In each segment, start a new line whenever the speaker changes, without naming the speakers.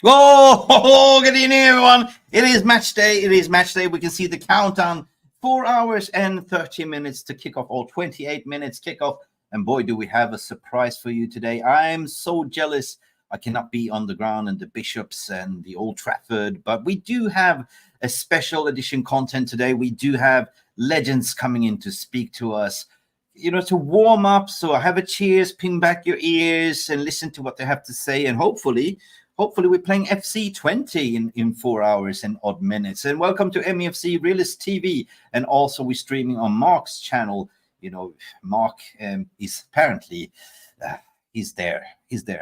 Oh, good evening, everyone. It is match day. It is match day. We can see the countdown. 4 hours and 30 minutes to kick off, or 28 minutes kickoff. And boy, do we have a surprise for you today. I'm so jealous I cannot be on the ground and the Bishops and the Old Trafford, but we do have a special edition content today. We do have legends coming in to speak to us, to warm up. So have a cheers, pin back your ears and listen to what they have to say. And hopefully we're playing FC20 in 4 hours and odd minutes. And welcome to MEFC Realist TV. And also we're streaming on Mark's channel. Mark is apparently, he's there.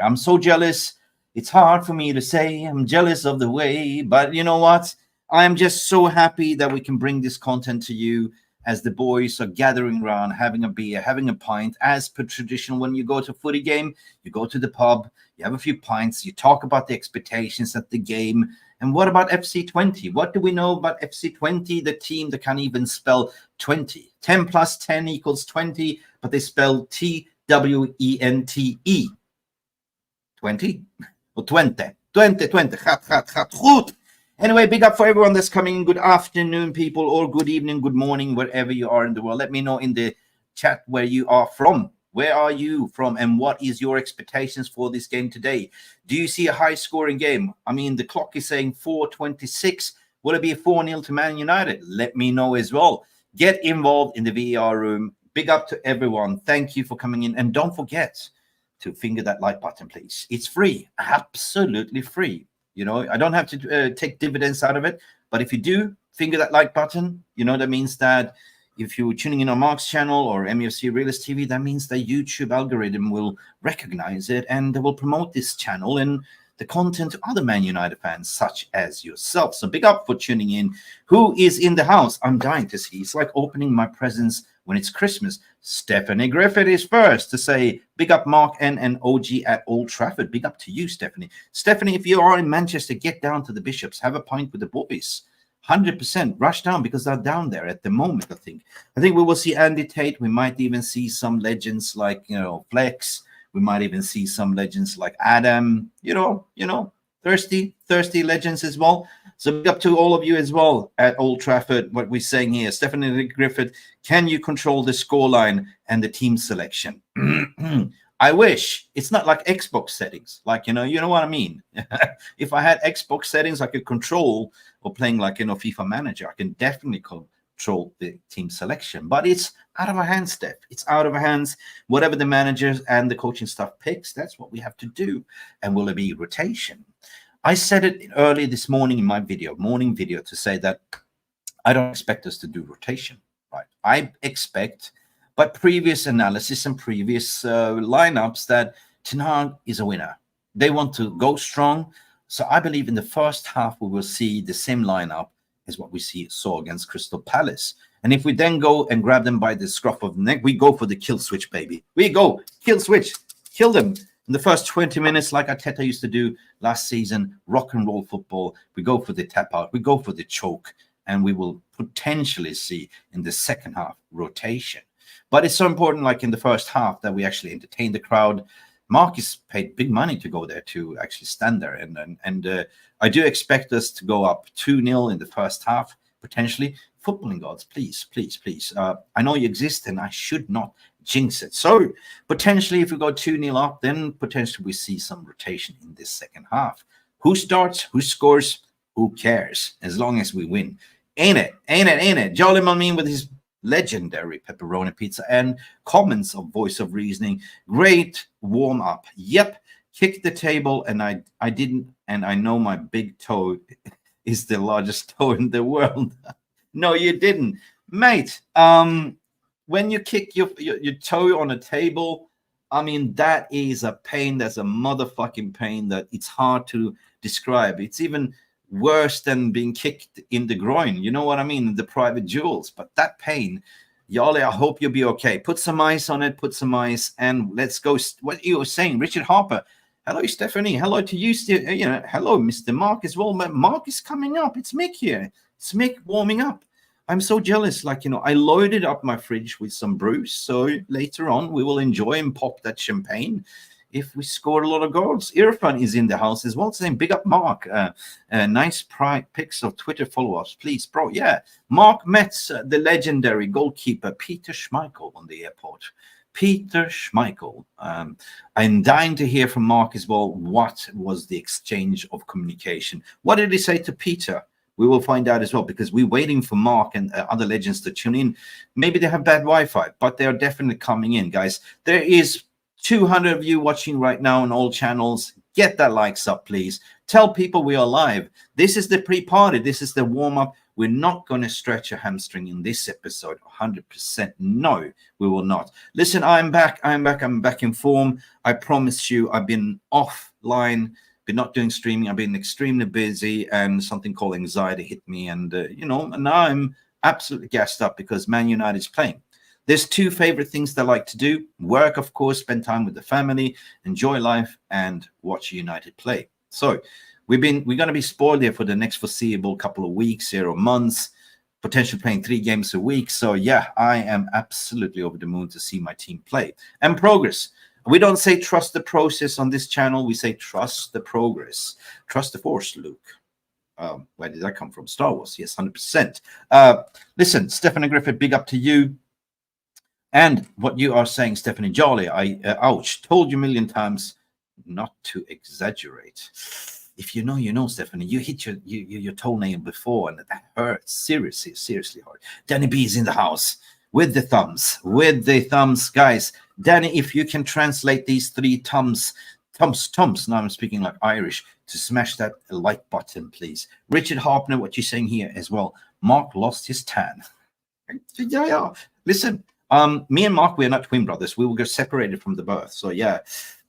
I'm so jealous. It's hard for me to say I'm jealous of the way, but you know what? I'm just so happy that we can bring this content to you as the boys are gathering around, having a beer, having a pint. As per tradition, when you go to a footy game, you go to the pub, you have a few pints, you talk about the expectations at the game. And what about FC20? What do we know about FC20, the team that can't even spell 20? 10 plus 10 equals 20, but they spell Twente. 20? Or 20. 20. Goed. Anyway, big up for everyone that's coming in. Good afternoon, people, or good evening, good morning, wherever you are in the world. Let me know in the chat where you are from. Where are you from, and what is your expectations for this game today? Do you see a high-scoring game? I mean, the clock is saying 4:26. Will it be a 4-0 to Man United? Let me know as well. Get involved in the VAR room. Big up to everyone. Thank you for coming in. And don't forget to finger that like button, please. It's free. Absolutely free. I don't have to take dividends out of it. But if you do finger that like button, that means that if you're tuning in on Mark's channel or MEFC Realist TV, that means the YouTube algorithm will recognize it and they will promote this channel and the content to other Man United fans, such as yourself. So big up for tuning in. Who is in the house? I'm dying to see. It's like opening my presents when it's Christmas. Stephanie Griffith is first to say big up Mark and OG at Old Trafford. Big up to you, Stephanie. Stephanie, if you are in Manchester, get down to the Bishops. Have a pint with the boys. 100% rush down because they're down there at the moment. I think we will see Andy Tate. We might even see some legends like Flex. We might even see some legends like Adam. Thirsty legends as well. So big up to all of you as well at Old Trafford. What we're saying here, Stephanie Griffith, can you control the scoreline and the team selection? I wish. It's not like Xbox settings. Like, you know what I mean? If I had Xbox settings I could control, or playing like, FIFA Manager, I can definitely control the team selection. But it's out of our hands, Steph. It's out of our hands. Whatever the managers and the coaching staff picks, that's what we have to do. And will it be rotation? I said it early this morning in my morning video, to say that I don't expect us to do rotation, right? I expect, by previous analysis and previous lineups, that Ten Hag is a winner. They want to go strong. So I believe in the first half we will see the same lineup as what we saw against Crystal Palace. And if we then go and grab them by the scruff of the neck, we go for the kill switch, baby. We go, kill switch, kill them. In the first 20 minutes, like Arteta used to do last season, rock and roll football. We go for the tap out, we go for the choke, and we will potentially see in the second half rotation. But it's so important, like in the first half, that we actually entertain the crowd. Marcus paid big money to go there, to actually stand there. And I do expect us to go up 2-0 in the first half, potentially. Footballing gods, please. I know you exist and I should not jinx it. So potentially if we go 2-0 up, then potentially we see some rotation in this second half. Who starts, who scores, who cares? As long as we win. Ain't it? Jolly Malmin with his legendary pepperoni pizza and comments of Voice of Reasoning. Great warm up. Yep. Kicked the table and I didn't, and I know my big toe is the largest toe in the world. No, you didn't, mate. When you kick your toe on a table, I mean, that is a pain. That's a motherfucking pain that it's hard to describe. It's even worse than being kicked in the groin. You know what I mean? The private jewels. But that pain, Yali, I hope you'll be okay. Put some ice on it. Put some ice, and let's go. What you were saying, Richard Harper. Hello, Stephanie. Hello to you. Hello, Mr. Mark as well. Mark is coming up. It's Mick here. It's Mick warming up. I'm so jealous. I loaded up my fridge with some brews. So later on, we will enjoy and pop that champagne. if we score a lot of goals. Irfan is in the house as well, saying big up Mark. Nice pics of Twitter followers, please, bro. Yeah, Mark met the legendary goalkeeper Peter Schmeichel on the airport. Peter Schmeichel. I'm dying to hear from Mark as well. What was the exchange of communication? What did he say to Peter? We will find out as well, because we're waiting for Mark and other legends to tune in. Maybe they have bad Wi-Fi, but they are definitely coming in, guys. There is 200 of you watching right now on all channels. Get that likes up, please. Tell people we are live. This is the pre-party. This is the warm-up. We're not going to stretch a hamstring in this episode. 100% no, we will not. Listen, I'm back. I'm back in form. I promise you, I've been offline, been not doing streaming. I've been extremely busy, and something called anxiety hit me. And, and now I'm absolutely gassed up because Man United is playing. There's two favorite things that I like to do. Work, of course, spend time with the family, enjoy life, and watch United play. So we're going to be spoiled here for the next foreseeable couple of weeks here or months, potentially playing 3 games a week. So yeah, I am absolutely over the moon to see my team play and progress. We don't say trust the process on this channel. We say trust the progress. Trust the force, Luke. Where did that come from? Star Wars. Yes, 100%. Listen, Stephanie Griffith, big up to you. And what you are saying, Stephanie Jolly, ouch, told you a million times not to exaggerate. If you know, you know, Stephanie. You hit your toenail before, and that hurts. Seriously hard. Danny B is in the house with the thumbs. Guys. Danny, if you can translate these 3 thumbs. Now I'm speaking like Irish. To smash that like button, please. Richard Harpner, what you're saying here as well. Mark lost his tan. Yeah. Listen. Me and Mark, we are not twin brothers. We will get separated from the birth. So yeah,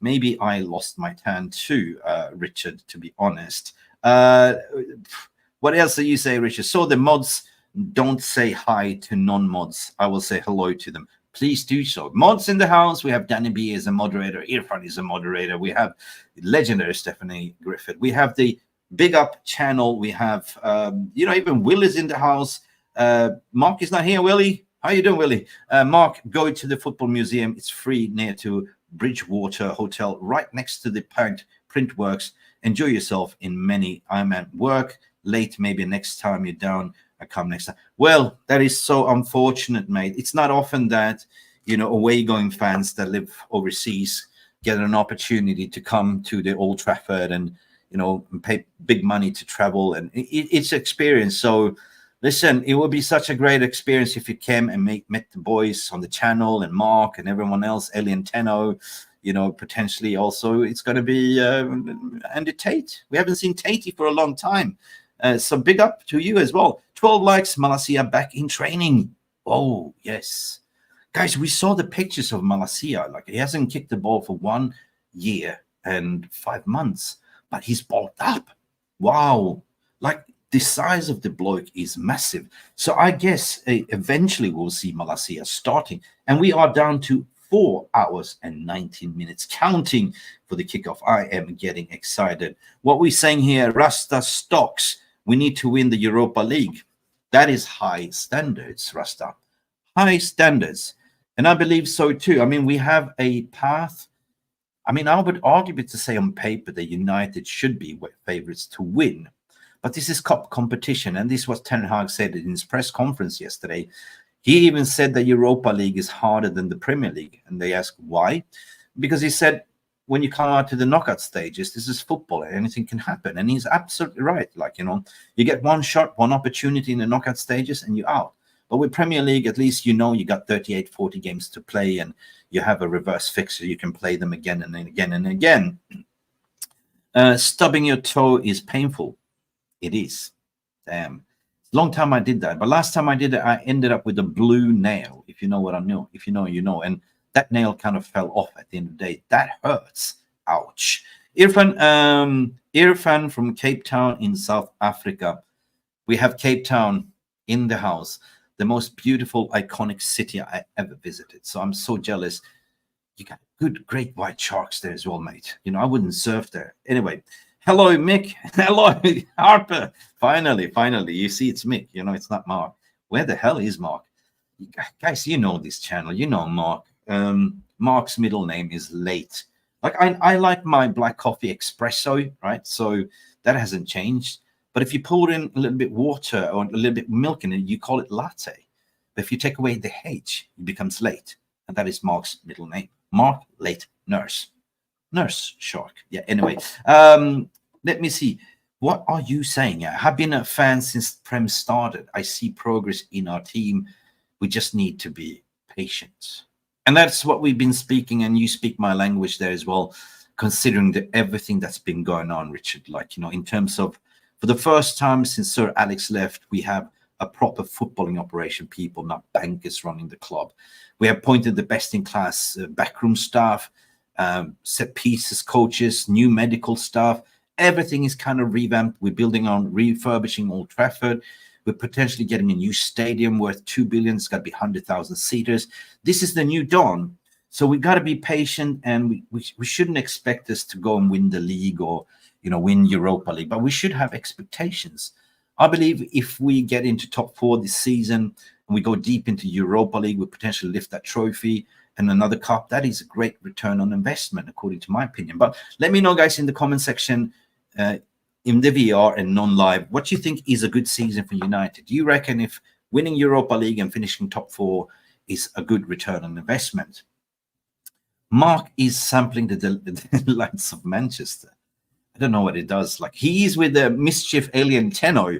maybe I lost my tan too, Richard, to be honest. What else do you say, Richard? So the mods, don't say hi to non-mods. I will say hello to them. Please do so. Mods in the house. We have Danny B as a moderator. Irfan is a moderator. We have legendary Stephanie Griffith. We have the Big Up channel. We have, even Will is in the house. Mark is not here, Willie. How you doing, Willie? Mark, go to the football museum. It's free near to Bridgewater Hotel, right next to the Print Works. Enjoy yourself in many. I'm at work late. Maybe next time you're down, I come next time. Well, that is so unfortunate, mate. It's not often that, away-going fans that live overseas get an opportunity to come to the Old Trafford and, pay big money to travel. And it's experience. So, listen, it would be such a great experience if you came and met the boys on the channel and Mark and everyone else, Ellie and Tenno, potentially also. It's going to be Andy Tate. We haven't seen Tatey for a long time. So big up to you as well. 12 likes, Malacia back in training. Oh, yes. Guys, we saw the pictures of Malacia. Like, he hasn't kicked the ball for 1 year and 5 months, but he's bulked up. Wow. Like, the size of the bloke is massive. So I guess eventually we'll see Malacia starting. And we are down to 4 hours and 19 minutes counting for the kickoff. I am getting excited. What we're saying here, Rasta Stocks, we need to win the Europa League. That is high standards, Rasta. High standards. And I believe so too. I mean, we have a path. I mean, I would argue to say on paper that United should be favorites to win. But this is cup competition, and this is what Ten Hag said in his press conference yesterday. He even said that Europa League is harder than the Premier League. And they asked why? Because he said, when you come out to the knockout stages, this is football and anything can happen. And he's absolutely right. Like, you get one shot, one opportunity in the knockout stages and you're out. But with Premier League, at least you got 38, 40 games to play, and you have a reverse fixture. You can play them again and again and again. Stubbing your toe is painful. It is. Damn. Long time I did that. But last time I did it, I ended up with a blue nail. If you know what I know. If you know, you know. And that nail kind of fell off at the end of the day. That hurts. Ouch. Irfan from Cape Town in South Africa. We have Cape Town in the house. The most beautiful, iconic city I ever visited. So I'm so jealous. You got good, great white sharks there as well, mate. I wouldn't surf there. Anyway. Hello, Mick. Hello, Harper. Finally. You see, it's Mick. It's not Mark. Where the hell is Mark? Guys, you know this channel. You know Mark. Mark's middle name is Late. Like I like my black coffee espresso, right? So that hasn't changed. But if you pour in a little bit water or a little bit milk in it, you call it latte. But if you take away the H, it becomes late. And that is Mark's middle name. Mark Late Nurse. Nurse Shark. Yeah, anyway. Let me see. What are you saying? I have been a fan since Prem started. I see progress in our team. We just need to be patient. And that's what we've been speaking, and you speak my language there as well, considering everything that's been going on, Richard. Like, in terms of, for the first time since Sir Alex left, we have a proper footballing operation, people, not bankers running the club. We have appointed the best in class backroom staff, set pieces coaches, new medical staff. Everything is kind of revamped. We're building on refurbishing Old Trafford. We're potentially getting a new stadium worth 2 billion. It's got to be 100,000 seaters. This is the new dawn. So we got to be patient, and we shouldn't expect us to go and win the league or win Europa League, but we should have expectations. I believe if we get into top 4 this season and we go deep into Europa League, we potentially lift that trophy and another cup. That is a great return on investment, according to my opinion. But let me know, guys, in the comment section, in the VR and non-live, what you think is a good season for United. Do you reckon if winning Europa League and finishing top 4 is a good return on investment? Mark is sampling the lights of Manchester. I don't know what it does. Like, he's with the mischief alien Tenno.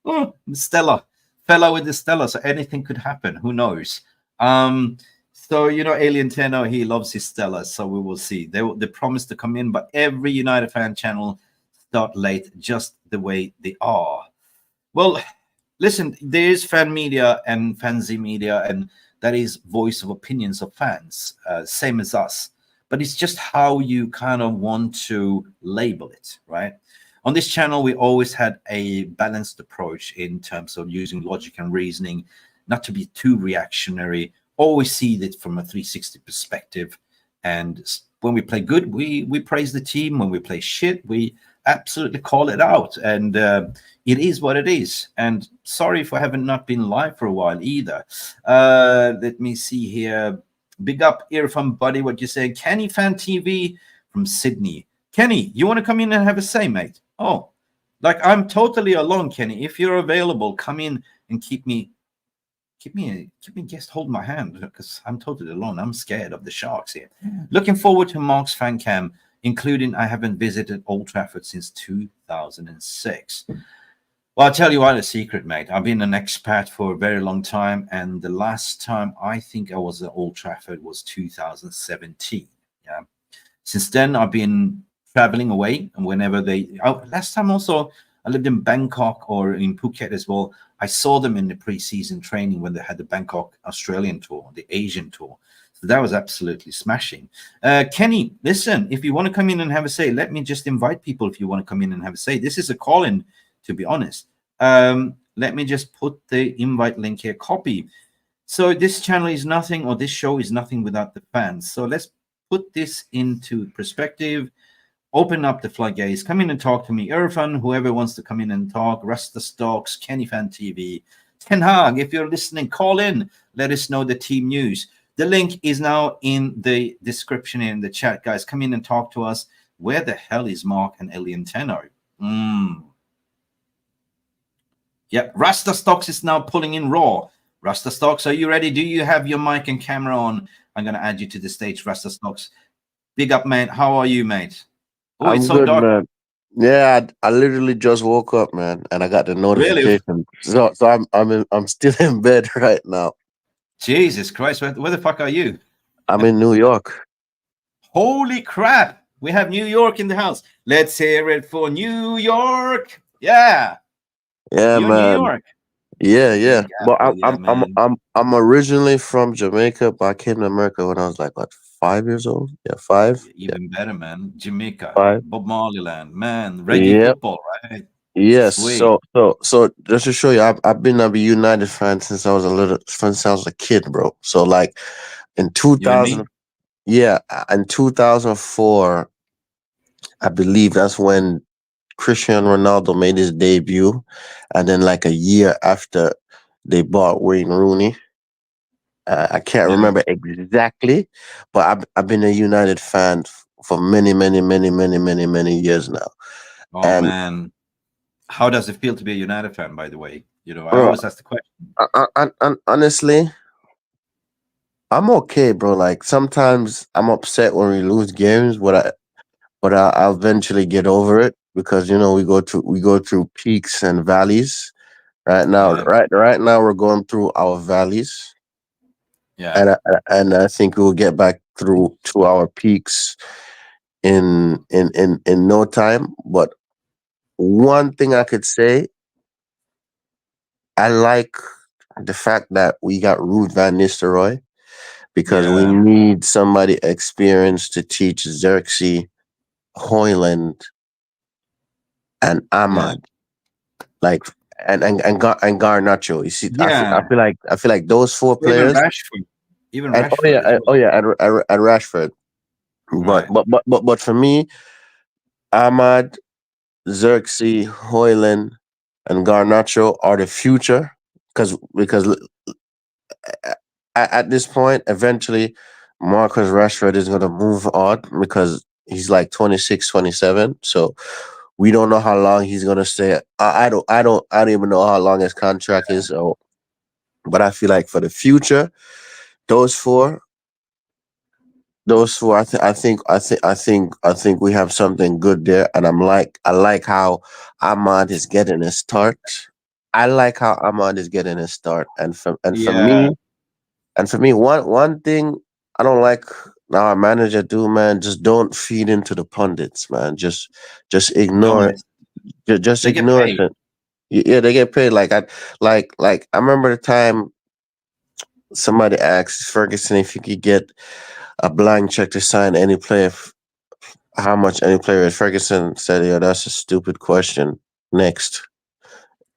Oh, Stella. Fella with the Stella, so anything could happen. Who knows? So, Alien Tenno, he loves his Stella, so we will see. They promised to come in, but every United fan channel start late, just the way they are. Well, listen, there is fan media and fancy media, and that is voice of opinions of fans, same as us. But it's just how you kind of want to label it, right? On this channel, we always had a balanced approach in terms of using logic and reasoning, not to be too reactionary, always see it from a 360 perspective. And when we play good, we praise the team. When we play shit, we absolutely call it out. And it is what it is. And sorry for having not been live for a while either. Let me see here. Big up Irfan, buddy. What you saying? Kenny Fan TV from Sydney. Kenny, you want to come in and have a say, mate? Oh, like, I'm totally alone, Kenny. If you're available, come in and keep me guest, hold my hand, because I'm totally alone. I'm scared of the Sharks here. Looking forward to Mark's fan cam, including I haven't visited Old Trafford since 2006. Well, I'll tell you what, a secret, mate. I've been an expat for a very long time, and the last time I think I was at Old Trafford was 2017. Yeah. Since then, I've been traveling away, and whenever last time also, I lived in Bangkok or in Phuket as well. I saw them in the pre-season training when they had the Bangkok Australian tour, the Asian tour. So that was absolutely smashing. Kenny, listen, if you want to come in and have a say, let me just invite people if you want to come in and have a say. This is a call-in, to be honest. Let me just put the invite link here, copy. So this channel is nothing, or this show is nothing without the fans. So let's put this into perspective. Open up the floodgates. Come in and talk to me. Irfan, whoever wants to come in and talk. Rasta Stocks, Kenny Fan TV. Ten Hag, if you're listening, call in. Let us know the team news. The link is now in the description in the chat, guys. Come in and talk to us. Where the hell is Mark and Alien Tenno? Yep, Rasta Stocks is now pulling in raw. Rasta Stocks, are you ready? Do you have your mic and camera on? I'm going to add you to the stage, Rasta Stocks. Big up, mate. How are you, mate? Oh,
I'm
it's so
good,
dark.
man. Yeah, I literally just woke up, man, and I got the
Really?
notification. So I'm still in bed right now.
Jesus Christ, where the fuck are you?
I'm in New York.
Holy crap. We have New York in the house. Let's hear it for New York. Yeah.
Yeah,
You're New
man.
York.
Yeah.
Big
But
apple, yeah, man.
I'm originally from Jamaica, but I came to America when I was like, what, 5 years old? Yeah, 5. Yeah,
Even better, man. Jamaica,
5.
Bob Marley land, man. Reggae
Yep.
football, right?
Yes.
Sweet.
So just to show you, I've been a United fan since I was a kid, bro. So like in
You and
2000,
me?
yeah, in 2004, I believe that's when Cristiano Ronaldo made his debut, and then like a year after, they bought Wayne Rooney. I can't
Yeah.
remember exactly, but I've been a United fan for many years now.
Oh
And
man, how does it feel to be a United fan? By the way, I
bro,
always ask the question.
honestly, I'm okay, bro. Like sometimes I'm upset when we lose games, I'll eventually get over it because we go through peaks and valleys.
Yeah,
Right now we're going through our valleys,
yeah,
and I think we'll get back through to our peaks in no time. But one thing I could say, I like the fact that we got Ruud van Nistelrooy because we
yeah,
need somebody experienced to teach Xerxes, Hoyland, and
yeah,
Ahmad, like and Garnacho. You see, I
yeah.
feel like those four
Even
players,
Rashford, even
and
Rashford as well.
and Rashford. But
Right.
for me, Ahmad, Xerxes, Hoyland, and Garnacho are the future because at this point, eventually, Marcus Rashford is going to move on because he's like 26, 27. So we don't know how long he's going to stay. I don't even know how long his contract is. So, but I feel like for the future, those four, I think we have something good there. And I like how Ahmad is getting a start. I like how Ahmad is getting a start. For
Yeah.
me, one thing I don't like now our manager do, man, just don't feed into the pundits, man. Just
Don't
ignore it.
listen.
Just
They get
ignore it.
paid.
Yeah, they get paid. I remember the time somebody asked Ferguson if you could get a blank check to sign any player, how much any player is. Ferguson said, "Yeah, that's a stupid question." Next,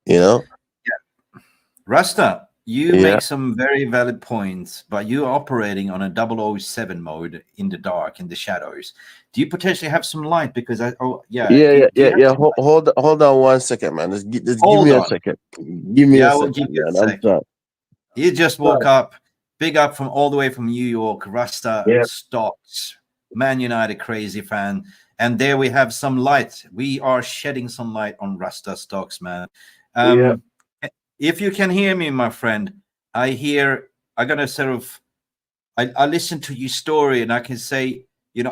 you know?
Rasta, you
Yeah,
make some very valid points, but you're operating on a 007 mode in the dark, in the shadows. Do you potentially have some light? Because do you have some light?
Hold on 1 second, man. Just give me
Hold
a
on.
second. Give me a
Yeah, I will give
second,
you a
man. I'm
sec.
sorry.
You just woke
Sorry.
up. Big up from all the way from New York, Rasta
Yeah,
Stocks, Man United crazy fan. And there we have some light. We are shedding some light on Rasta Stocks, man.
yeah,
Um, if you can hear me, my friend, I gotta sort of, I listen to your story and I can say,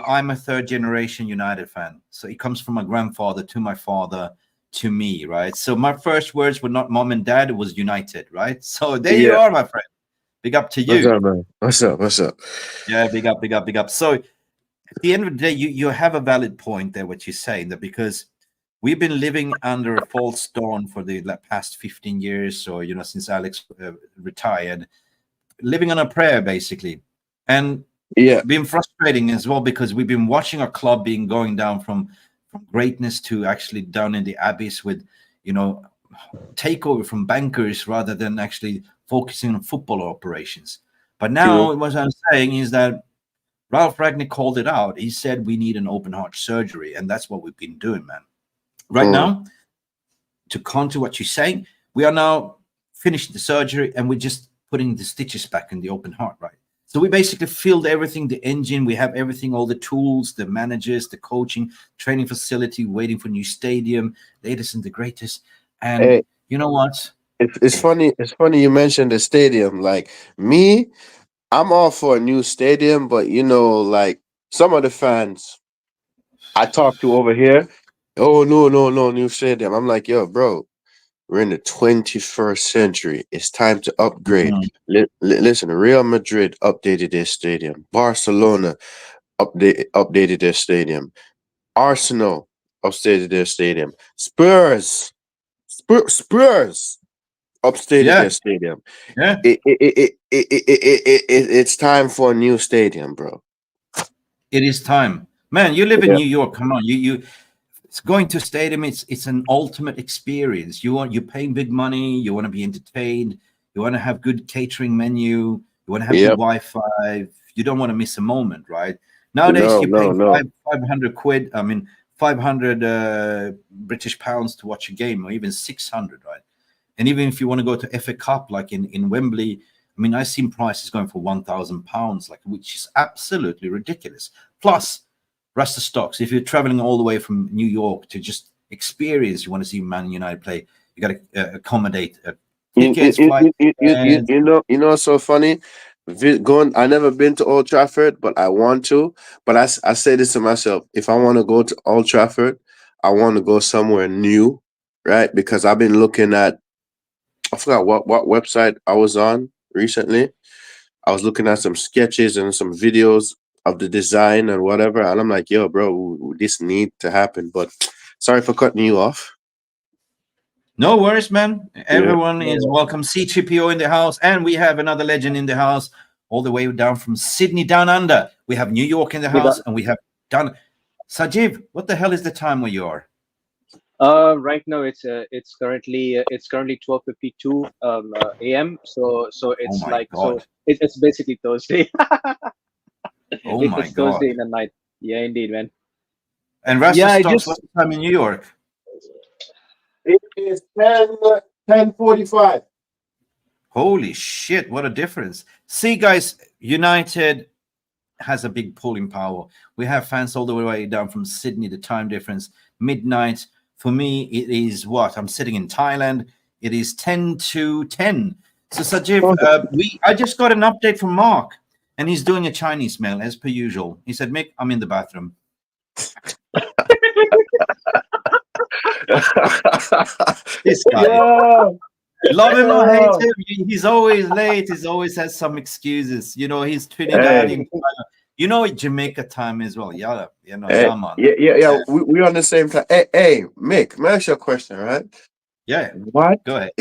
I'm a third generation United fan. So it comes from my grandfather to my father to me, right? So my first words were not mom and dad, it was United, right? So there you
yeah.
are, my friend. Big up to
What's
you.
up, man? What's up? What's up?
Yeah, big up, big up, big up. So at the end of the day, you have a valid point there, what you're saying, that because we've been living under a false dawn for the past 15 years or, since Alex retired, living on a prayer, basically. And
Yeah,
been frustrating as well because we've been watching our club being going down from greatness to actually down in the abyss with, you know, takeover from bankers rather than actually focusing on football operations. But
true.
now what I'm saying is that Ralph Ragnick called it out. He said we need an open heart surgery, and that's what we've been doing, man. Right
Mm.
now, to counter what you're saying, we are now finished the surgery and we're just putting the stitches back in the open heart, right? So we basically filled everything, the engine, we have everything, all the tools, the managers, the coaching, training facility, waiting for new stadium, latest and the greatest. And
Hey,
you know what?
it's funny. It's funny you mentioned the stadium. Like me, I'm all for a new stadium, but like some of the fans I talk to over here, oh no, new stadium. I'm like, yo, bro, we're in the 21st century. It's time to upgrade.
Mhm.
Listen, Real Madrid updated their stadium. Barcelona updated their stadium. Arsenal updated their stadium. Spurs updated
Yeah,
their stadium.
yeah,
It's time for a new stadium, bro.
it is time. Man, you live in
Yeah,
New York. Come on, you it's going to stadium. It's an ultimate experience. You're paying big money. You want to be entertained. You want to have good catering menu. You want to have good
yep.
Wi-Fi. You don't want to miss a moment, right? Nowadays,
No,
you're
no,
paying
no.
500 quid. I mean, 500 British pounds to watch a game, or even 600, right? And even if you want to go to FA Cup, like in Wembley, I mean, I've seen prices going for £1,000, like, which is absolutely ridiculous. Plus, Rasta stocks. If you're traveling all the way from New York to just experience, you want to see Man United play, you got to accommodate tickets, flights.
You know, so funny. Going, I never been to Old Trafford, but I want to. But I say this to myself: if I want to go to Old Trafford, I want to go somewhere new, right? Because I've been looking at, I forgot what website I was on recently. I was looking at some sketches and some videos of the design and whatever, and I'm like, yo, bro, this need to happen. But sorry for cutting you off.
No worries, man. Everyone is welcome. C3PO in the house, and we have another legend in the house, all the way down from Sydney down under. We have New York in the house, and we have done. Sajiv, what the hell is the time where you are?
Right now it's currently 12:52 a.m. So it's like
God.
so it's basically Thursday.
Oh my
It's
God.
Thursday in the night. Yeah, indeed, man.
And Rasta
Yeah, I
stocks,
just
what's the time in New York?
It is 10:45.
Holy shit, what a difference. See, guys, United has a big pulling power. We have fans all the way down from Sydney, the time difference, midnight. For me, it is what? I'm sitting in Thailand. It is 10 to 10. So, Sajiv, I just got an update from Mark, and he's doing a Chinese mail as per usual. He said, Mick, I'm in the bathroom. This guy.
Yeah.
Love him or hate him, he's always late. He's always has some excuses. You know, he's Trinidadian. You know, Jamaica time as well. Yeah, you know,
Hey,
man.
yeah. We on the same time. Hey, Mick, may I ask you a question, right?
Yeah. Go ahead.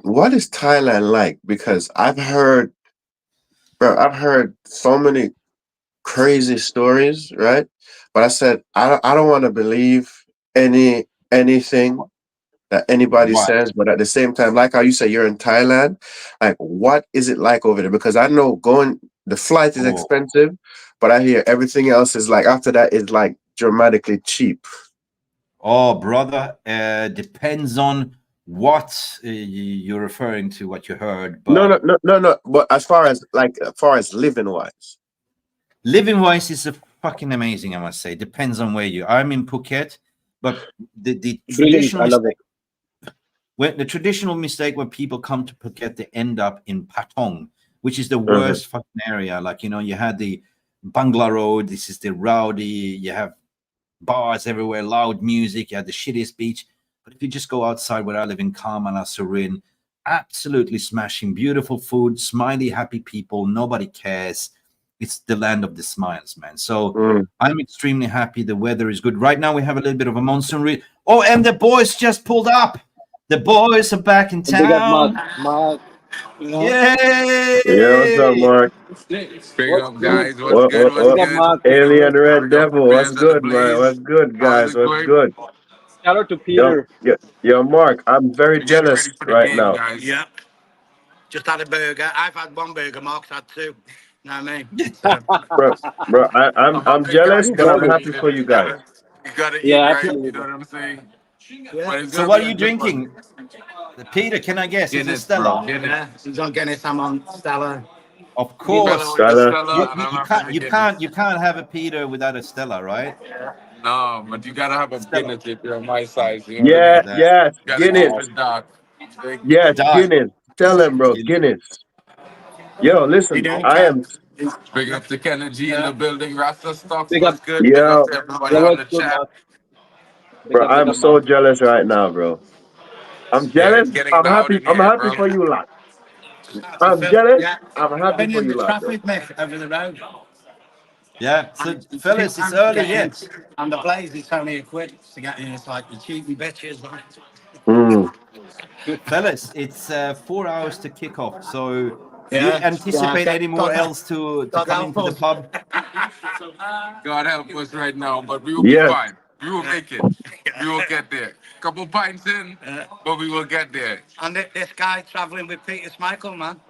What is Thailand like? Because I've heard so many crazy stories, right? But I said I don't want to believe anything that anybody
Right.
says, but at the same time, like how you say you're in Thailand, like what is it like over there? Because I know the flight is expensive, but I hear everything else is like after that is like dramatically cheap.
Oh, brother, depends on what you're referring to, what you heard. But
No. But as far as living wise,
living wise is a fucking amazing, I must say. Depends on where you. I'm in Phuket, but the
brilliant.
traditional
I love it.
when the traditional mistake when people come to Phuket, they end up in Patong, which is the worst fucking area. Like, you know, you had the Bangla Road, this is the rowdy, you have bars everywhere, loud music, you had the shittiest beach. But if you just go outside where I live in Kamala, Surin, absolutely smashing, beautiful food, smiley, happy people, nobody cares. It's the land of the smiles, man. So I'm extremely happy. The weather is good. Right now we have a little bit of a monsoon. Oh, and the boys just pulled up. The boys are back in
Big up,
town.
Mark. You know,
Yay!
yeah, what's up, Mark?
Big up, guys.
good?
What's good? What's
Big up,
good?
Mark.
Alien
How
Red
we go?
Devil, what's
Prepare to the
good, man?
blaze.
What's good,
How's
guys?
it
What's
going?
good?
Shout out to
Yo,
Peter.
yo, Mark, I'm very
We're getting
jealous
ready for the
right
game,
now.
guys.
Yep. Just had a burger. I've had one burger. Mark's had two. You know what I mean? So,
Bro, I'm
Hey,
jealous,
guys,
but I'm
Enjoyed it.
happy for you guys.
You gotta eat,
Yeah,
right? You
absolutely.
know what I'm saying?
yeah.
But it's
So
gonna
what
be
are
a
you
good one.
drinking? Peter, can I guess? Is it
Guinness, bro.
Stella?
Guinness.
Yeah. He's on Guinness. I'm on Stella.
Of
Stella
course.
with the
Stella.
Stella, and I'm after the
You
Guinness.
can't have a Peter without a Stella, right?
No, but you gotta have a
Stella.
Guinness if you're my size. You know what I
Yeah,
mean?
That
yes,
You gotta keep
Guinness.
it dark. Big
Yes,
dark.
Guinness. Tell him, bro, Guinness. Yo,
You
listen,
doing,
I
Kev?
am,
Big up to Kenny G in the building. Rasta Stocks
Big
was
up.
good. Big up
yo,
to everybody
Yeah,
on
what's
the
good,
chat.
Mark?
bro,
Big
I'm
up, Mark.
so jealous right now, bro. I'm
Yeah,
jealous.
it's getting loud in
I'm
here,
happy
bro.
for you, lot.
So,
I'm
Phil,
jealous.
yeah.
I'm happy
Been
for
in
you,
the
lot, bro.
traffic, mate, over the road.
Yeah.
And
So
you keep
fellas, it's
trying to
early
get in.
yet.
And the blaze is only a quid to get in. It's like you cheating bitches. Like.
Mm.
Fellas, it's 4 hours to kick off. So do you
Yeah.
anticipate any more
God,
else to
God
come
help
into the
us.
pub?
God help us right now, but we will be
Yes,
fine. We will make it. We will get there. Couple pints in, but we will get there.
And this guy traveling with Peter Schmeichel, man.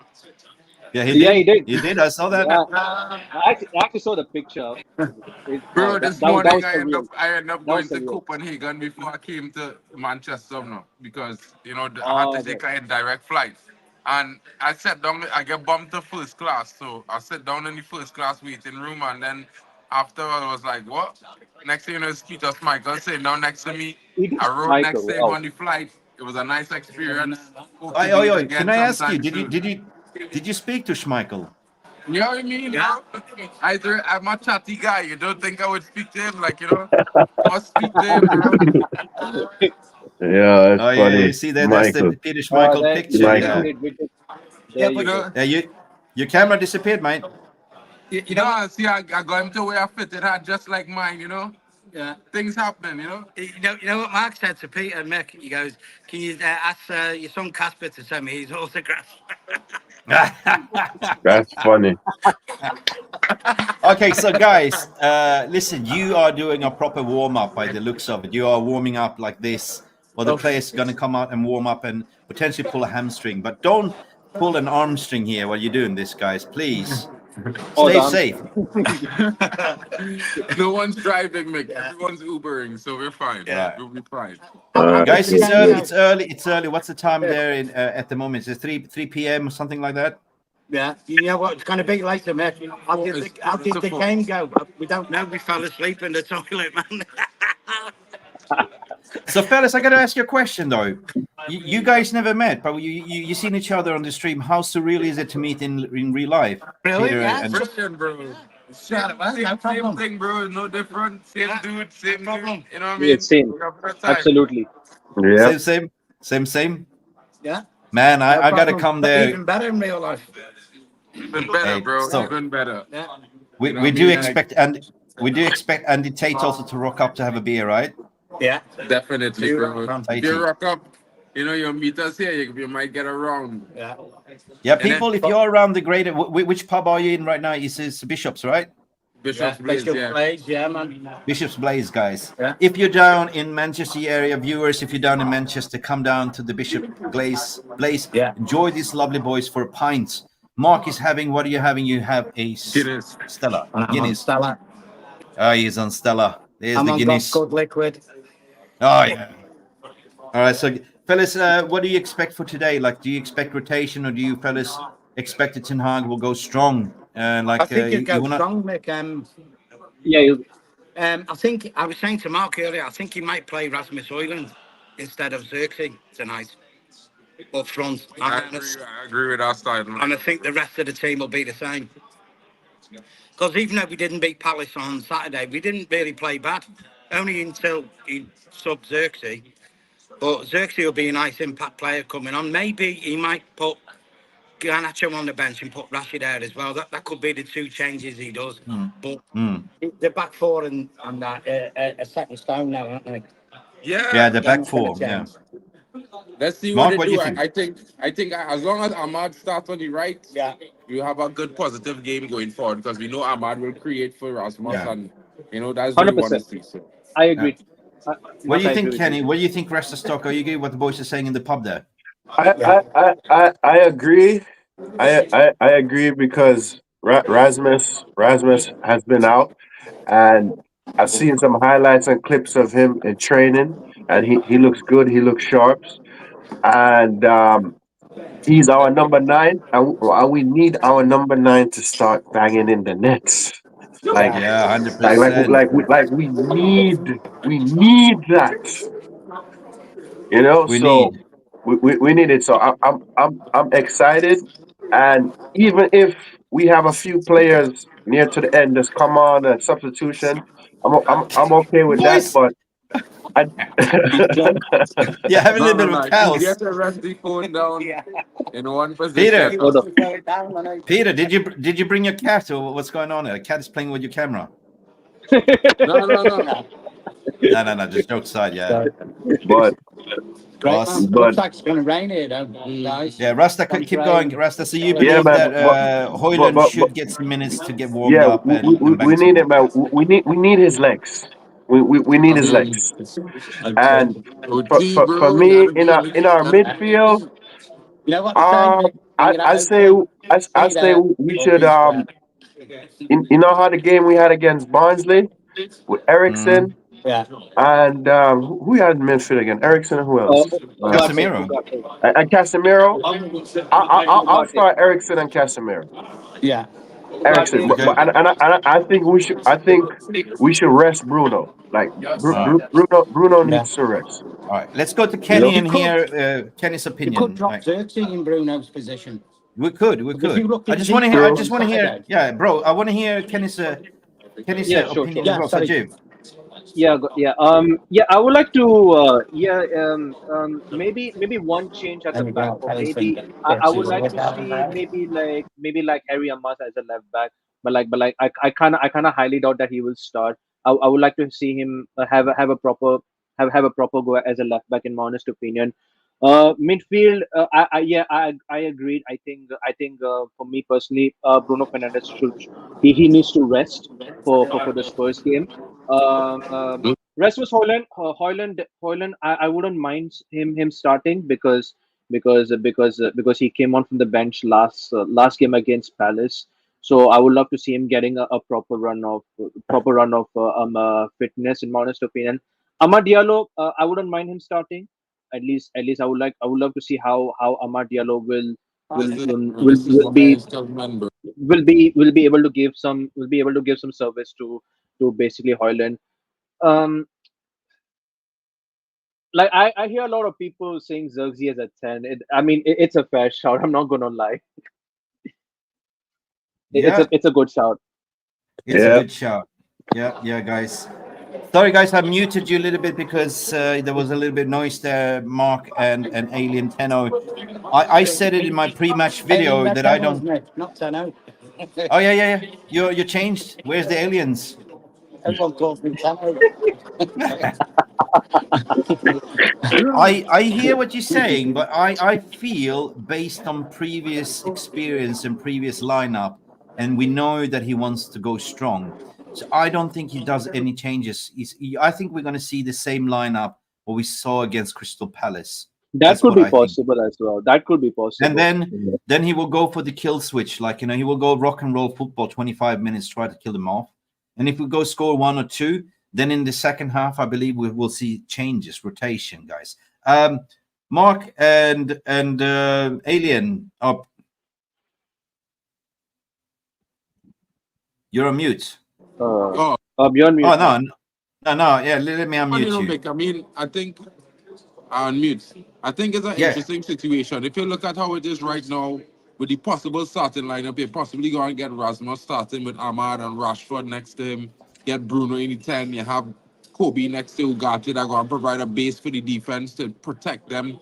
Yeah, he
Yeah, he
did.
did.
He did. I saw that.
Yeah, I actually saw the picture. Wow,
Bro, this
that
morning
was surreal.
I ended up
That was
going to
surreal.
Copenhagen before I came to Manchester now because I had to
Oh,
take
okay.
a direct flight. And I sat down, I get bumped to first class. So I sat down in the first class waiting room, and then after I was like, what? Next thing you know, it's Peter Schmeichel sitting down next to me.
Peter
I rode next
Schmeichel,
to him
wow.
on the flight. It was a nice experience. Hope to
Oi,
do
oi,
it
oi.
again
Can I ask you?
sometime soon.
Did you speak to Schmeichel?
You know what I mean?
Yeah.
I'm a chatty guy. You don't think I would speak to him? Like, must speak to him,
Yeah,
Oh
it's
yeah, you
funny.
see that? That's the
Michael.
Peter Schmeichel
There,
picture.
there's
Yeah,
Michael.
great widget.
Yeah,
There you
but
go.
yeah. Your camera disappeared, mate.
you know,
No, see, I got him to wear a fitted hat just like mine.
yeah.
Things happen.
You know what Mark said to Peter and Mick? He goes, "Can you ask your son Casper to send me his autograph?"
That's funny.
Okay, so guys, listen. You are doing a proper warm up by the looks of it. You are warming up like this. Well, the players are going to come out and warm up and potentially pull a hamstring, but don't pull an arm string here while you're doing this, guys. Please
Hold
stay
on.
safe.
No one's driving, Mick. Everyone's Ubering, so we're fine.
Yeah.
We'll be fine.
Guys,
Good,
it's early.
good.
It's early. It's early. What's the time there at the moment? Is it 3 p.m. or something like that?
Yeah, you know what it's going to be later, Mick? How did the game go? We don't know. We fell asleep in the toilet, man.
So, fellas, I got to ask you a question though. You guys never met, but you seen each other on the stream. How surreal is it to meet in real life?
Really?
Peter
Yeah.
and-
Brilliant, bro.
Yeah, well, no
Same
problem.
thing, bro. No different. Same
Yeah,
dude, same
no problem.
dude. You know what I
Yeah,
mean?
same.
We have a good time.
Absolutely.
Yeah.
Same.
Yeah.
Man,
No
I got to
problem.
come
But
there.
even better in real life.
Even better,
Hey,
bro.
so-
Even better.
Yeah.
We,
You know
we
what I
do
mean?
expect Andy Tate also to rock up to have a beer, right?
Yeah.
Definitely, bro.
Around
If you
80.
rock up, you'll meet us here. You might get around.
Yeah.
Yeah,
And then-
people, if you're around the greater, which pub are you in right now? It's Bishop's, right?
Bishop's Blaze,
Bishop
yeah.
Blaze, yeah, man.
Bishop's Blaze, guys.
Yeah.
If you're down in Manchester area, viewers, if you're down in Manchester, come down to the Bishop Blaze.
Yeah.
Enjoy these lovely boys for a pint. Mark is having, what are you having? You have a
Guinness.
Stella.
And I'm on
Guinness.
Stella.
Oh, he's on Stella. There's
I'm
the
on
Guinness.
Good Liquid.
Oh, yeah. All right, so fellas, what do you expect for today? Like, do you expect rotation, or do you fellas expect that Ten Hag will go strong?
I think
you
it goes
wanna-
strong, Mick.
Yeah,
I think I was saying to Mark earlier, I think he might play Rasmus Højlund instead of Xerxes tonight up front.
I agree with our style.
And I think the rest of the team will be the same. Because even though we didn't beat Palace on Saturday, we didn't really play bad. Only until he subbed Xerxes. But Xerxes will be a nice impact player coming on. Maybe he might put Garnacho on the bench and put Rashid out as well. That could be the two changes he does. But the back four and that are set in stone now, aren't they?
Yeah, the back
Nothing's
four.
gonna
Yeah.
change.
Let's see
Mark,
what
what
they
do
do.
you think?
I think as long as Ahmad starts on the right,
Yeah.
you have a good positive game going forward because we know Ahmad will create for Rasmus,
Yeah.
and that's what we want to
100%.
see. So.
I agree.
What do you
I
think,
agree with
Kenny? What do you think, rest of stock? Are you agree with what the boys are saying in the pub there?
I agree. I agree because Rasmus has been out, and I've seen some highlights and clips of him in training, and he looks good. He looks sharp, and he's our number 9, and we need our number 9 to start banging in the nets. Like,
Yeah, 100%.
we need that. You know,
We
so
need.
we need it. So I'm excited, and even if we have a few players near to the end that's come on a substitution, I'm okay with
Boys!
that. But
Yeah, have a little bit of a
You
pulse.
get to rest the phone down in one
Peter.
position.
Hold on.
Peter, did you bring your cat, or what's going on there? The cat is playing with your camera.
No.
No, just joke aside, yeah.
but
Boss.
Looks like it's going to rain here, though, guys.
Yeah, Rasta, keep going. Rasta, so you believe
Yeah, man,
that Højlund
but-
should get some minutes to get warmed
yeah,
up? And
we need it, man. We need his legs. We need his legs. And for me, in our midfield,
You know what they're saying?
I say we should you know how the game we had against Barnsley with Ericsson,
Yeah.
And who had midfield again? Ericsson and who else?
Ugarte,
Casemiro.
Ugarte,
And Casemiro. I'll
Ugarte,
start Ericsson and Casemiro.
Yeah.
Ericsson,
Ugarte.
but,
Okay.
I think we should. I think we should rest Bruno. Like
Right.
Bruno
Yeah.
needs to rest.
All right. Let's go to
You
Kenny
know.
and
You could
hear Kenny's
you could
opinion.
drop
Right.
Xerxes in Bruno's position.
We could.
Because if you looked
I
at
just
his
want to hear. I
performance
just
on
want to hear.
Saturday.
Yeah, bro. I want to hear Kenny's
Yeah, sure,
opinion
sure.
as
Yeah,
well.
sorry.
Sajid.
Yeah. Yeah. I would like to. Maybe one change at
There
the
we
back,
go.
or
Kelly's
maybe
finger.
I would like to see maybe like Harry Amas as a left back, but I kind of highly doubt that he will start. I would like to see him have a proper have a proper go as a left back in my honest opinion. Midfield, I agreed. I think for me personally, Bruno Fernandes he needs to rest for the Spurs game. Rest was Hoyland. Hoyland. I wouldn't mind him starting because he came on from the bench last game against Palace. So I would love to see him getting a proper run of fitness in my honest opinion. Amad Diallo, I wouldn't mind him starting. At least I would love to see how Amad Diallo will will, will,
This is
will
what I
be
still remember.
will be able to give some service to basically Hoyland. Um, like I hear a lot of people saying Xerxes as a 10. It's a fair shout. I'm not gonna lie. It's
Yeah,
a good shout.
it's a
Yeah.
good shout. Yeah, guys. Sorry, guys, I muted you a little bit because there was a little bit noise there, Mark and Alien Tenno. I said it in my pre-match
Alien,
video
that's
that I
how,
don't.
isn't it? Not 10-0.
Oh yeah. You're changed. Where's the aliens?
Everyone calls me 10-0.
I hear what you're saying, but I feel based on previous experience and previous lineup, and we know that he wants to go strong. So I don't think he does any changes. I think we're going to see the same lineup what we saw against Crystal Palace.
That
That's
could
what
be
I think.
possible as well. That could be
And
possible.
then he will go for the kill switch, like he will go rock and roll football, 25 minutes, try to kill them off. And if we go score one or two, then in the second half, I believe we will see changes, rotation, guys. Mark and Alien, you're on mute.
Uh,
Oh,
you're on mute.
Oh no, yeah, let me
funny
unmute
no,
you.
Mick. I mean, I think on mute. I think it's an
Yeah.
interesting situation. If you look at how it is right now, with the possible starting lineup, you're possibly going to get Rasmus starting with Ahmad and Rashford next to him. Get Bruno in the 10. You have Kobe next to Ugarte that going to provide a base for the defense to protect them.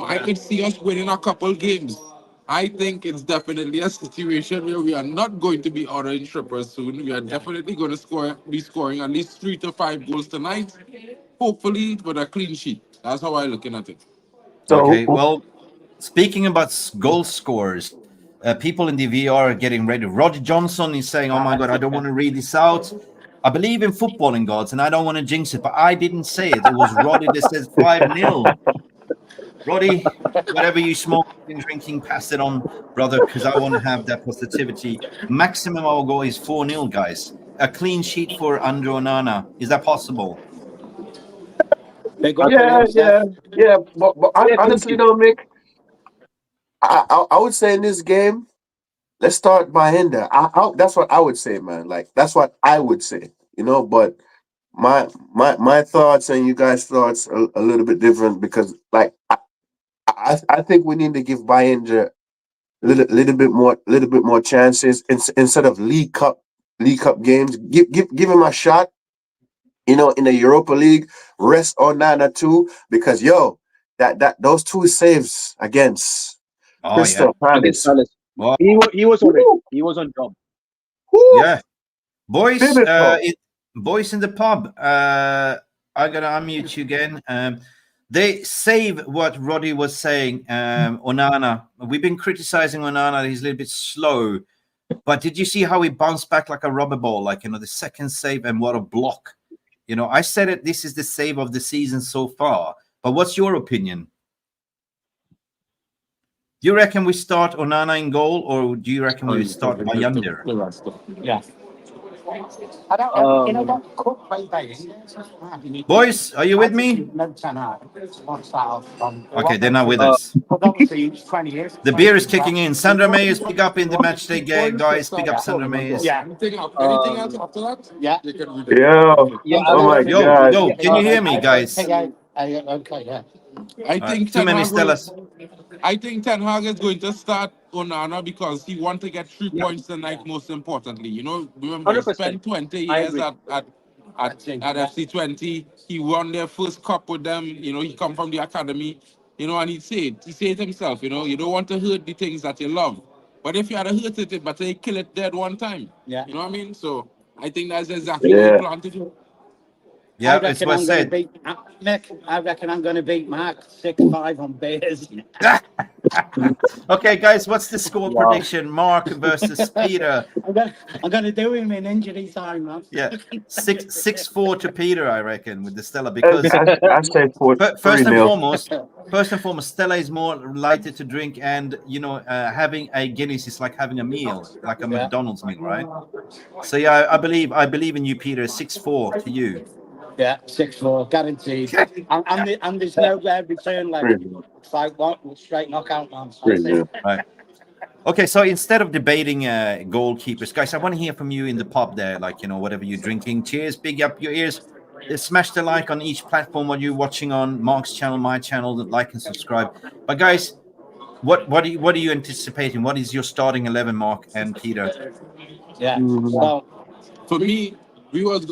I could see us winning a couple games. I think it's definitely a situation where we are not going to be ordering strippers soon. We are definitely going to be scoring at least 3 to 5 goals tonight. Hopefully with a clean sheet. That's how I'm looking at it.
So
Okay, well, speaking about goal scorers, people in the VR are getting ready. Roger Johnson is saying, "Oh my God, I don't want to read this out. I believe in footballing gods, and I don't want to jinx it, but I didn't say it. It was Roddy that says 5-0. Roddy, whatever you smoke and drinking, pass it on, brother, because I want to have that positivity. Maximum I'll go is 4-0, guys. A clean sheet for Andre Onana. Is that possible?
Big up
yeah,
on
yeah, yeah. But
Yeah,
honestly,
clean sheet.
though, Mick, I would say in this game, let's start by Hinder. That's what I would say, man. Like that's what I would say, But my thoughts and you guys' thoughts are a little bit different because, like, I think we need to give Bayinja little bit more chances instead of League Cup games. Give him a shot. In the Europa League, rest Onana too because that those two saves against
Oh, yeah.
Crystal
Against
Palace.
Palace.
Oh,
He was on it.
Woo,
He was on job.
woo,
yeah. Boys,
pivotal.
boys in the pub, I'm going to unmute you again. They save what Roddy was saying, Onana. We've been criticizing Onana. He's a little bit slow. But did you see how he bounced back like a rubber ball? Like, the second save and what a block. I said it. This is the save of the season so far. But what's your opinion? Do you reckon we start Onana in goal, or do you reckon we would start Bayanda?
Yeah.
I don't know. You know what? Cook play base.
Boys, are you with me?
No, Ten Hag. What's that on?
Okay, they're not with
Uh,
us.
But obviously, it's 20 years.
The beer is kicking in. Sandra Mayers, pick up in the match day, guys. Pick up Sandra Mayers.
Yeah.
Anything else after that?
Yeah.
You can read it.
Yeah.
yeah,
Oh my
Yo,
God.
yo, can you hear me, guys?
Okay, yeah.
I
All
think
right, too many Stellas.
I think Ten Hag is going to start Onana because he wants to get 3 points tonight. Most importantly, you know, remember he
100%.
spent 20
I
years
agree.
at FC20. He won their first cup with them. You know, he come from the academy. You know, and he said himself. You know, you don't want to hurt the things that you love. But if you had hurt it, but they kill it dead one time.
Yeah.
You know what I mean? So I think that's exactly what
Yeah.
he planned to do.
Yeah,
I
it's
reckon
what I
I'm going to
said.
beat Nick. I reckon I'm going to beat Mark 6-5 on beers.
Okay, guys, what's the score
Wow.
prediction? Mark versus Peter.
I'm going to do him in injury time, man.
Yeah, 6-4 to Peter, I reckon, with the Stella, because
I say
first and
3-0.
foremost, Stella is more lighter to drink, and you know, having a Guinness is like having a meal, like a McDonald's meal, right? So yeah, I believe in you, Peter. 6-4 to you.
Yeah, 6-4, guaranteed. And there's no return leg. It's like what? Straight knockout, man. That's it.
Right. Okay, so instead of debating goalkeepers, guys, I want to hear from you in the pub there, like, you know, whatever you're drinking. Cheers, big up your ears. Smash the like on each platform what you're watching on, Mark's channel, my channel, like and subscribe. But guys, what are you anticipating? What is your starting 11, Mark and Peter?
Yeah. So
For me,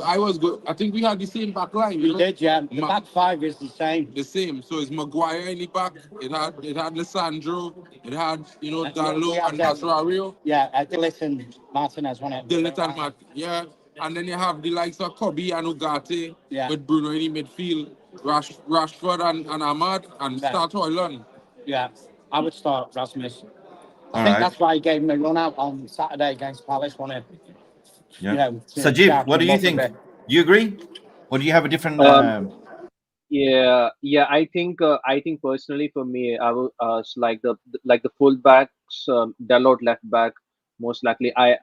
I was good. I think we had the same back line.
we
You know?
did, yeah. The back five is the same.
The same. So it's Maguire in the back. It had Lissandro. It had, you know, Dalot and Casario.
Yeah, Dillis and Martinez, wasn't it?
Dillit and Matt. Yeah. And then you have the likes of Kobe and Ugarte with Bruno in the midfield, Rashford and Ahmad, and start Hoyland.
Yeah, I would start Rasmus. I
All
think
right.
that's why he gave him a run out on Saturday against Palace, wasn't it?
Yeah.
You know, to
Sajid,
start
what do
him
you
off a
think?
bit.
Do you agree? Or do you have a different?
Yeah. I think personally for me, I will like the fullbacks, Dalot left back, most likely. I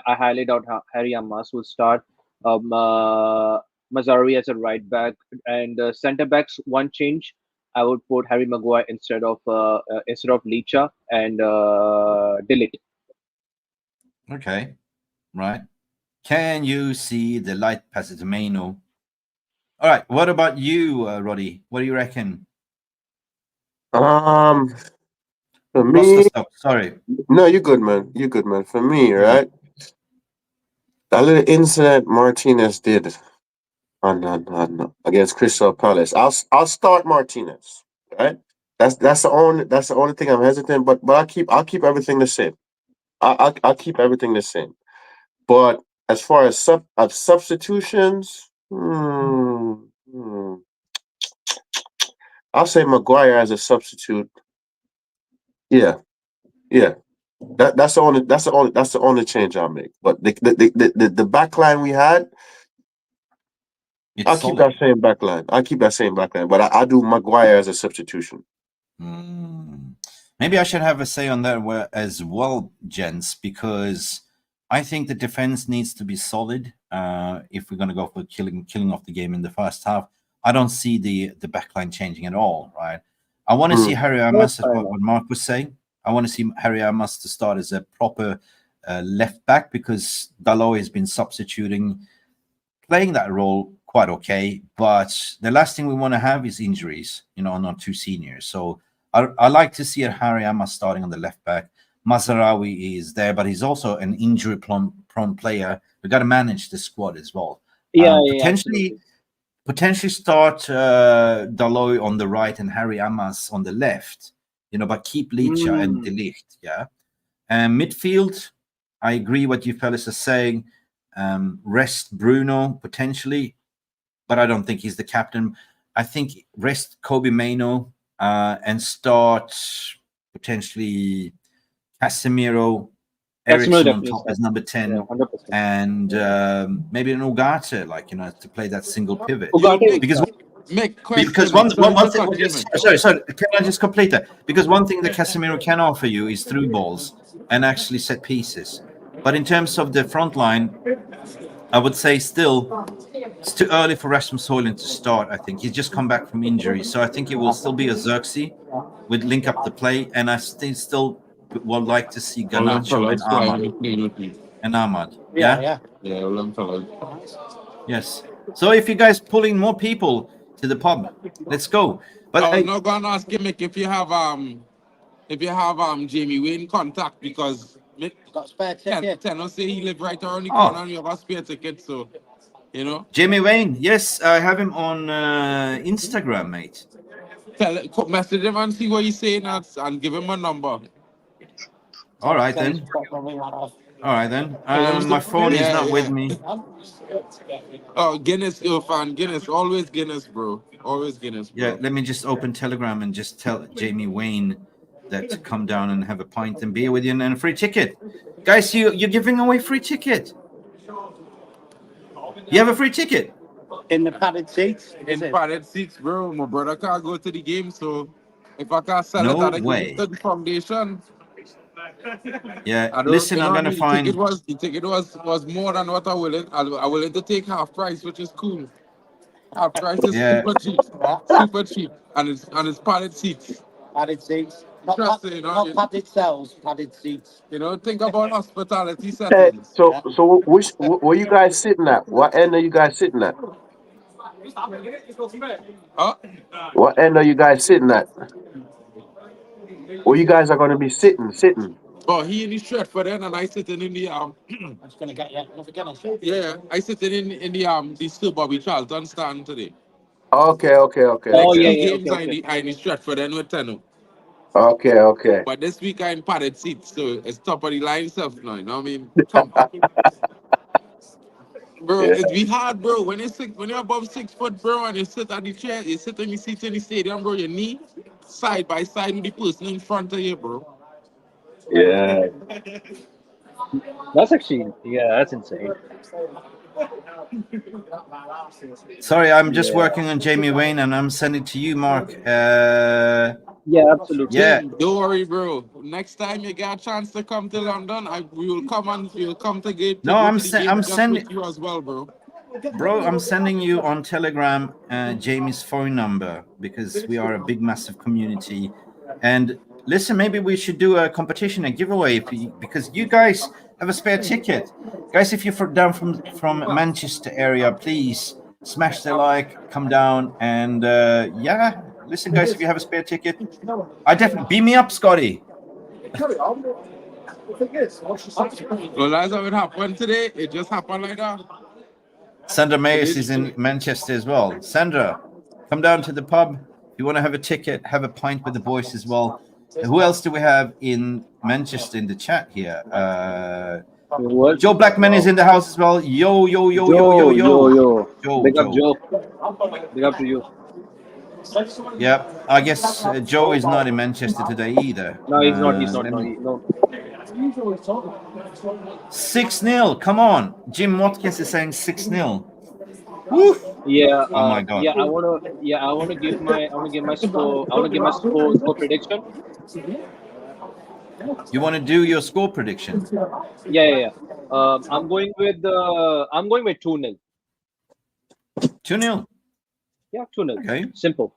highly doubt Harry Amas will start. Mazzari as a right back, and centre backs one change. I would put Harry Maguire instead of Licha and Dillit.
Okay, right. Can you see the light past the Mano? All right. What about you, Roddy? What do you reckon?
For
Lost the
me,
stop. Sorry.
no, you're good, man. You're good, man. For me, right? That little incident Martinez did on against Crystal Palace. I'll start Martinez. Right? That's the only thing I'm hesitant. But I'll keep everything the same. I'll keep everything the same. But as far as substitutions, I'll say Maguire as a substitute. Yeah. That's the only change I'll make. But the back line we had,
It's
I'll
solid.
keep that same back line. But I do Maguire as a substitution.
Maybe I should have a say on that as well, gents, because I think the defense needs to be solid. If we're going to go for killing off the game in the first half, I don't see the backline changing at all. Right? I want to see Harry Amas, what Mark was saying. I want to see Harry Amas to start as a proper left back, because Dalot has been substituting, playing that role quite okay. But the last thing we want to have is injuries, you know, on our two seniors. So I like to see Harry Amas starting on the left back. Mazraoui is there, but he's also an injury-prone player. We've got to manage the squad as well. Potentially start Dalot on the right and Harry Amas on the left, you know, but keep Licha and De Ligt, yeah. And midfield, I agree what you fellas are saying. Rest Bruno potentially, but I don't think he's the captain. I think rest Kobe Mano and start potentially Casemiro, Ericsson on top as number 10, and maybe an Ugarte, like, you know, to play that single pivot. Because one thing, sorry, can I just complete that? Because one thing that Casemiro can offer you is through balls and actually set pieces. But in terms of the front line, I would say still it's too early for Rasmus Højlund to start. I think he's just come back from injury, so I think it will still be a Xerxes with link up the play, and I still would like to see
All them
Garnacho and
fellas flying
Ahmad.
and playing with me.
And Ahmad,
Yeah,
yeah,
yeah.
Yeah, all them fellas.
yes. So if you guys pulling more people to the pub, let's go. But
I was
I,
not gonna ask him if you have Jamie Wayne contact because
Got a spare ticket.
Tenor say he live right around the
Oh.
corner and you have a spare ticket, so you know.
Jamie Wayne, yes, I have him on Instagram, mate.
Message him and see what he's saying and give him a number.
All right
Tell
then.
us what we want off.
All right then.
Yeah,
My phone is
yeah,
not with
yeah.
me.
Oh, Guinness, yo, fan. Guinness, always Guinness, bro. Always Guinness, bro.
Yeah, let me just open Telegram and just tell Jamie Wayne that to come down and have a pint and beer with you and a free ticket. Guys, you're giving away free ticket. You have a free ticket.
In the padded seats. Is
In
it?
padded seats, bro. My brother can't go to the game, so if I can't sell
No
it, I
way.
give it to the foundation.
Yeah,
I don't,
listen,
you know
I'm
what I
gonna
mean?
find.
The ticket was more than what I willing to take half price, which is cool. Half price is
Yeah.
super cheap, and it's padded seats.
Padded seats. Not,
Trust me, you know,
not padded cells, padded seats.
You know, think about hospitality
Hey,
settings.
so where you guys sitting at? What end are you guys sitting at?
Huh?
What end are you guys sitting at? Where you guys are going to be sitting?
Oh, he in the Stratford end, and I sitting in the
I'm just going to get you another Guinness.
yeah, I sitting in the Sir Bobby Charlton stand today.
Okay.
Oh,
Next
yeah,
two
yeah,
games
okay.
I in the Stratford end with Tenno.
Okay.
But this week I in padded seats, so it's top of the line stuff now. You know what I mean? Come. Bro,
Yeah.
it's be hard, bro. When you're above 6 foot, bro, and you sit at the chair, you sit in the seats in the stadium, bro, your knee side by side with the person in front of you, bro.
Yeah.
That's actually, yeah, that's insane.
Sorry, I'm just
Yeah.
working on Jamie Wayne, and I'm sending to you, Mark.
Yeah, absolutely.
Yeah.
Don't worry, bro. Next time you get a chance to come to London, we'll come to get to
No,
go
I'm
to the game
I'm
just
sending,
with you as well, bro.
bro. I'm sending you on Telegram Jamie's phone number because we are a big, massive community. And listen, maybe we should do a competition, a giveaway, because you guys have a spare ticket, guys. If you're down from Manchester area, please smash the like, come down, and yeah. Listen, guys, if you have a spare ticket, I definitely beam me up, Scotty.
Well, that's how it happened today. It just happened like that.
Sandra Mayes is in Manchester as well. Sandra, come down to the pub. If you want to have a ticket, have a pint with the boys as well. Who else do we have in Manchester in the chat here?
What?
Joe Blackman is in the house as well. Yo. Joe,
Big up,
Joe.
Joe. Big up to you.
Yeah, I guess Joe is not in Manchester today either.
No, he's not. He's not.
let
No,
me-
no.
6-0. Come on. Jim Watkins is saying 6-0. Woo.
Yeah.
Oh my God.
Yeah, I wanna give my score prediction.
You want to do your score prediction?
Yeah. I'm going with 2-0.
2-0.
Yeah, 2-0.
Okay.
Simple.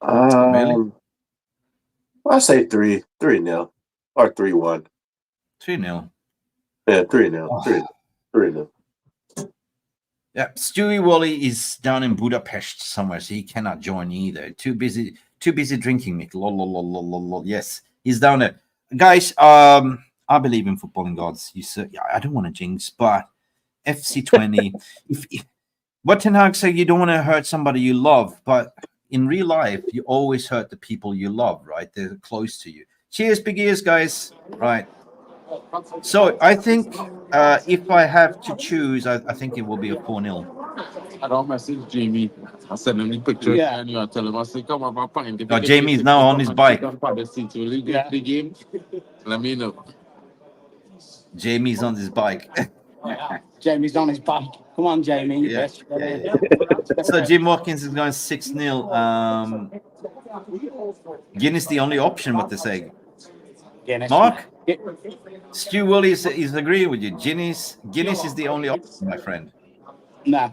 Really? I say 3-0 or 3-1.
3-0.
Yeah, 3-0.
Oh.
3-0.
Yeah, Stewie Wally is down in Budapest somewhere, so he cannot join either. Too busy drinking, Mick. Lol. Yes, he's down there. Guys, I believe in footballing gods. I don't want to jinx, but FC20. if what Ten Hag said, you don't want to hurt somebody you love, but in real life, you always hurt the people you love, right? They're close to you. Cheers, big ears, guys. Right. So I think if I have to choose, I think it will be a 4-0.
I don't message Jamie. I send him the picture
Yeah.
and I tell him, I say, come up a pint. If
No,
you get
Jamie's
me
now
60
on his
come and
bike.
sit on padded seats. Will you get the game? Let me know.
Jamie's on his bike.
Jamie's on his bike. Come on, Jamie.
Yeah.
Yes.
So Jim Watkins is going 6-0. Guinness the only option, what they say.
Guinness.
Mark? Stu Woolley is agreeing with you. Guinness is the only option, my friend.
Nah.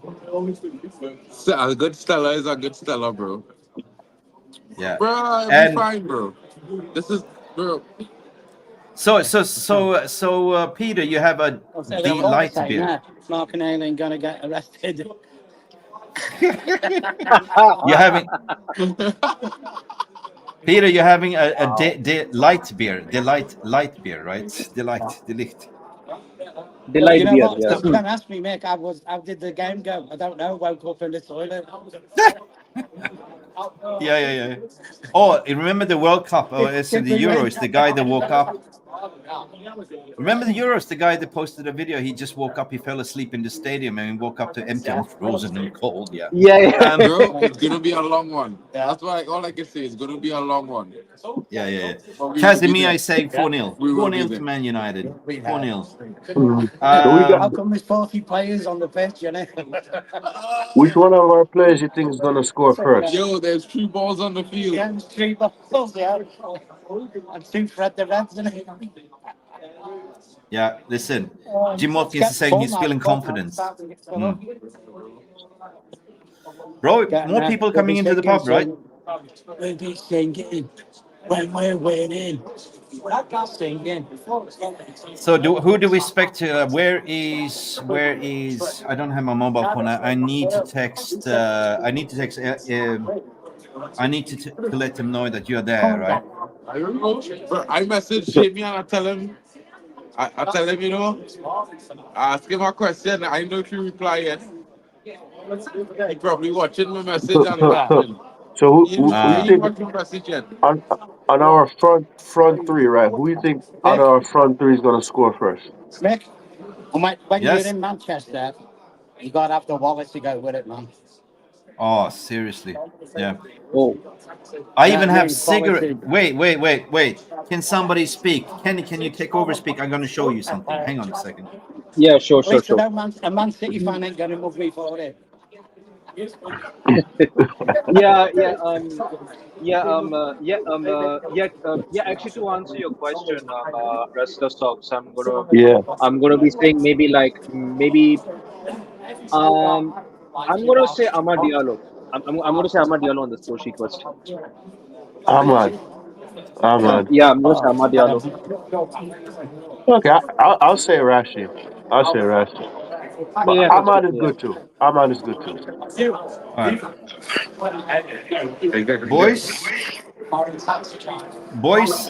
A good Stella is a good Stella, bro.
Yeah.
Bro, it'll be
And
fine, bro. This is, bro.
So, Peter, you have a
They're all
light
saying
beer.
that. Mark and Aileen gonna get arrested.
You're having Peter. You're having a light beer, light beer, right? Delight.
Delight
You know
beer,
what?
yeah.
Don't ask me, Mick. How did the game go? I don't know. Woke up in the toilet.
Yeah. Oh, remember the World Cup? Oh, it's the Euros. The guy that woke up. Remember the Euros? The guy that posted a video. He just woke up. He fell asleep in the stadium and he woke up to empty and frozen and cold. Yeah.
Yeah.
Bro, it's gonna be a long one.
Yeah.
That's why all I can say is gonna be a long one.
Yeah.
But we will be
Casemiro
there.
is saying 4-0.
We will be
4-0
there.
to Man United. 4-0.
How come there's 40 players on the pitch, you know?
Which one of our players you think is gonna score first?
Yo, there's 3 balls on the field.
Yeah, there's 3 balls, yeah. And 2 Fred the Reds, isn't it?
Yeah, listen. Jim Watkins is saying he's feeling confidence. Bro, more people coming into the pub, right?
We'll be singing when we're winning. Singing.
So who do we expect to? Where is? I don't have my mobile phone. I need to text. I need to let them know that you're there, right?
Bro, I message Jamie and I tell him, you know, I ask him a question. I know if you reply yet. He probably watching my message and laughing.
So who
He
you
ain't
think
watching message yet.
on our front three, right? Who you think out of our front three is gonna score first?
Mick, when
Yes.
you're in Manchester, you got to have the wallet to go with it, man.
Oh, seriously? Yeah.
Oh.
I
Yeah,
even
I
have
mean,
cigarette.
quality.
Wait. Can somebody speak? Can you take over? Speak. I'm going to show you something. Hang on a second.
Yeah, sure.
At least a Man City fan ain't going to move me for it.
Actually, to answer your question, Wrestler Socks,
Yeah.
I'm gonna be saying I'm gonna say Amad Diallo. I'm gonna say Amad Diallo on the score sheet first.
Ahmad.
Yeah, I'm gonna say Amad Diallo.
Okay, I'll say Rashi. I'll say Rashi. But
Yeah,
Ahmad is
yeah.
good too. Ahmad is good too.
All right. Boys,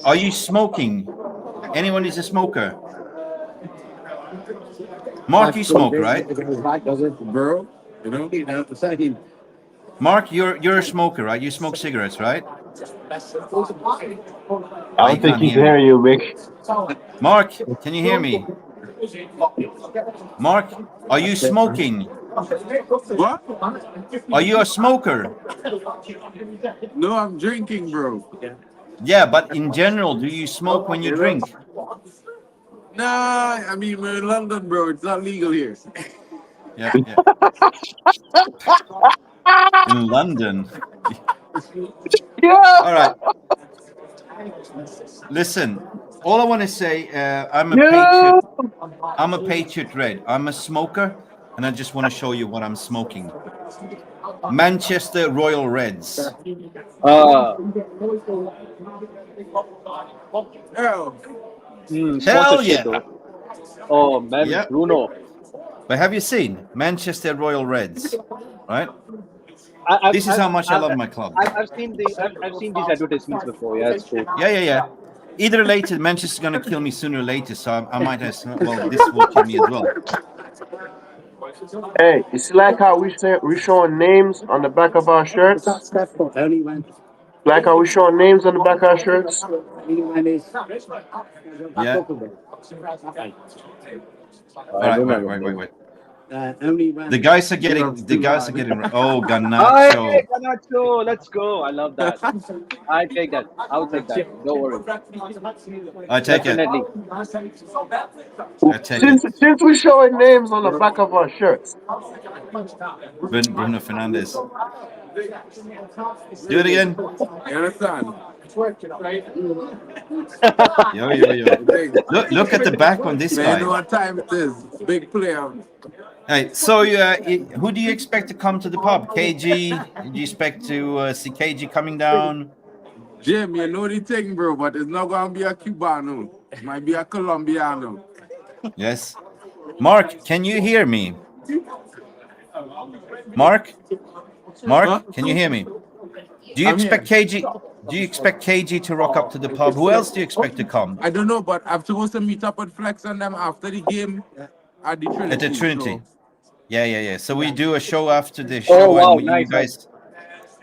are you smoking? Anyone is a smoker? Mark, you smoke, right?
Bro, you know?
Mark, you're a smoker, right? You smoke cigarettes, right?
I don't think he's hearing you, Mick.
Mark, can you hear me? Mark, are you smoking?
What?
Are you a smoker?
No, I'm drinking, bro.
Yeah, but in general, do you smoke when you drink?
Nah, I mean, we're in London, bro. It's not legal here.
Yeah. In London.
Yeah.
All right. Listen, all I want to say, I'm a Patriot Red. I'm a smoker, and I just want to show you what I'm smoking. Manchester Royal Reds.
Hell
Hell yeah!
though. Oh man,
Yeah.
Bruno.
But have you seen Manchester Royal Reds? Right. This is how much I love my club.
I've seen these advertisements before. Yeah, it's true.
Yeah. Either later, Manchester's gonna kill me sooner or later, so I might have. Well, this will kill me as well.
Hey, it's like how we showing names on the back of our shirts. Like how we showing names on the back of our shirts.
Yeah. All right. Wait. The guys are getting. Oh, Garnacho.
Garnacho, let's go. I love that. I take that. I'll take that. Don't worry.
I take
Definitely.
it.
Since we showing names on the back of our shirts.
Bruno Fernandes. Do it again.
You understand?
Yo, yo, yo.
Big.
Look at the back on this
Man, you know
guy.
what time it is. Big player.
Hey, so who do you expect to come to the pub? KG? Do you expect to see KG coming down?
Jim, you know the thing, bro, but it's not gonna be a Cubano. It might be a Colombiano.
Yes. Mark, can you hear me? Mark,
Huh?
can you hear me? Do you
I'm
expect KG? Do you expect KG to rock up to the pub? Who else do you expect to come?
I don't know, but I'm supposed to meet up with Flex and them after the game at the Trinity.
At the Trinity.
So
Yeah. So we do a show after the
Oh,
show,
wow,
and you
nice,
guys.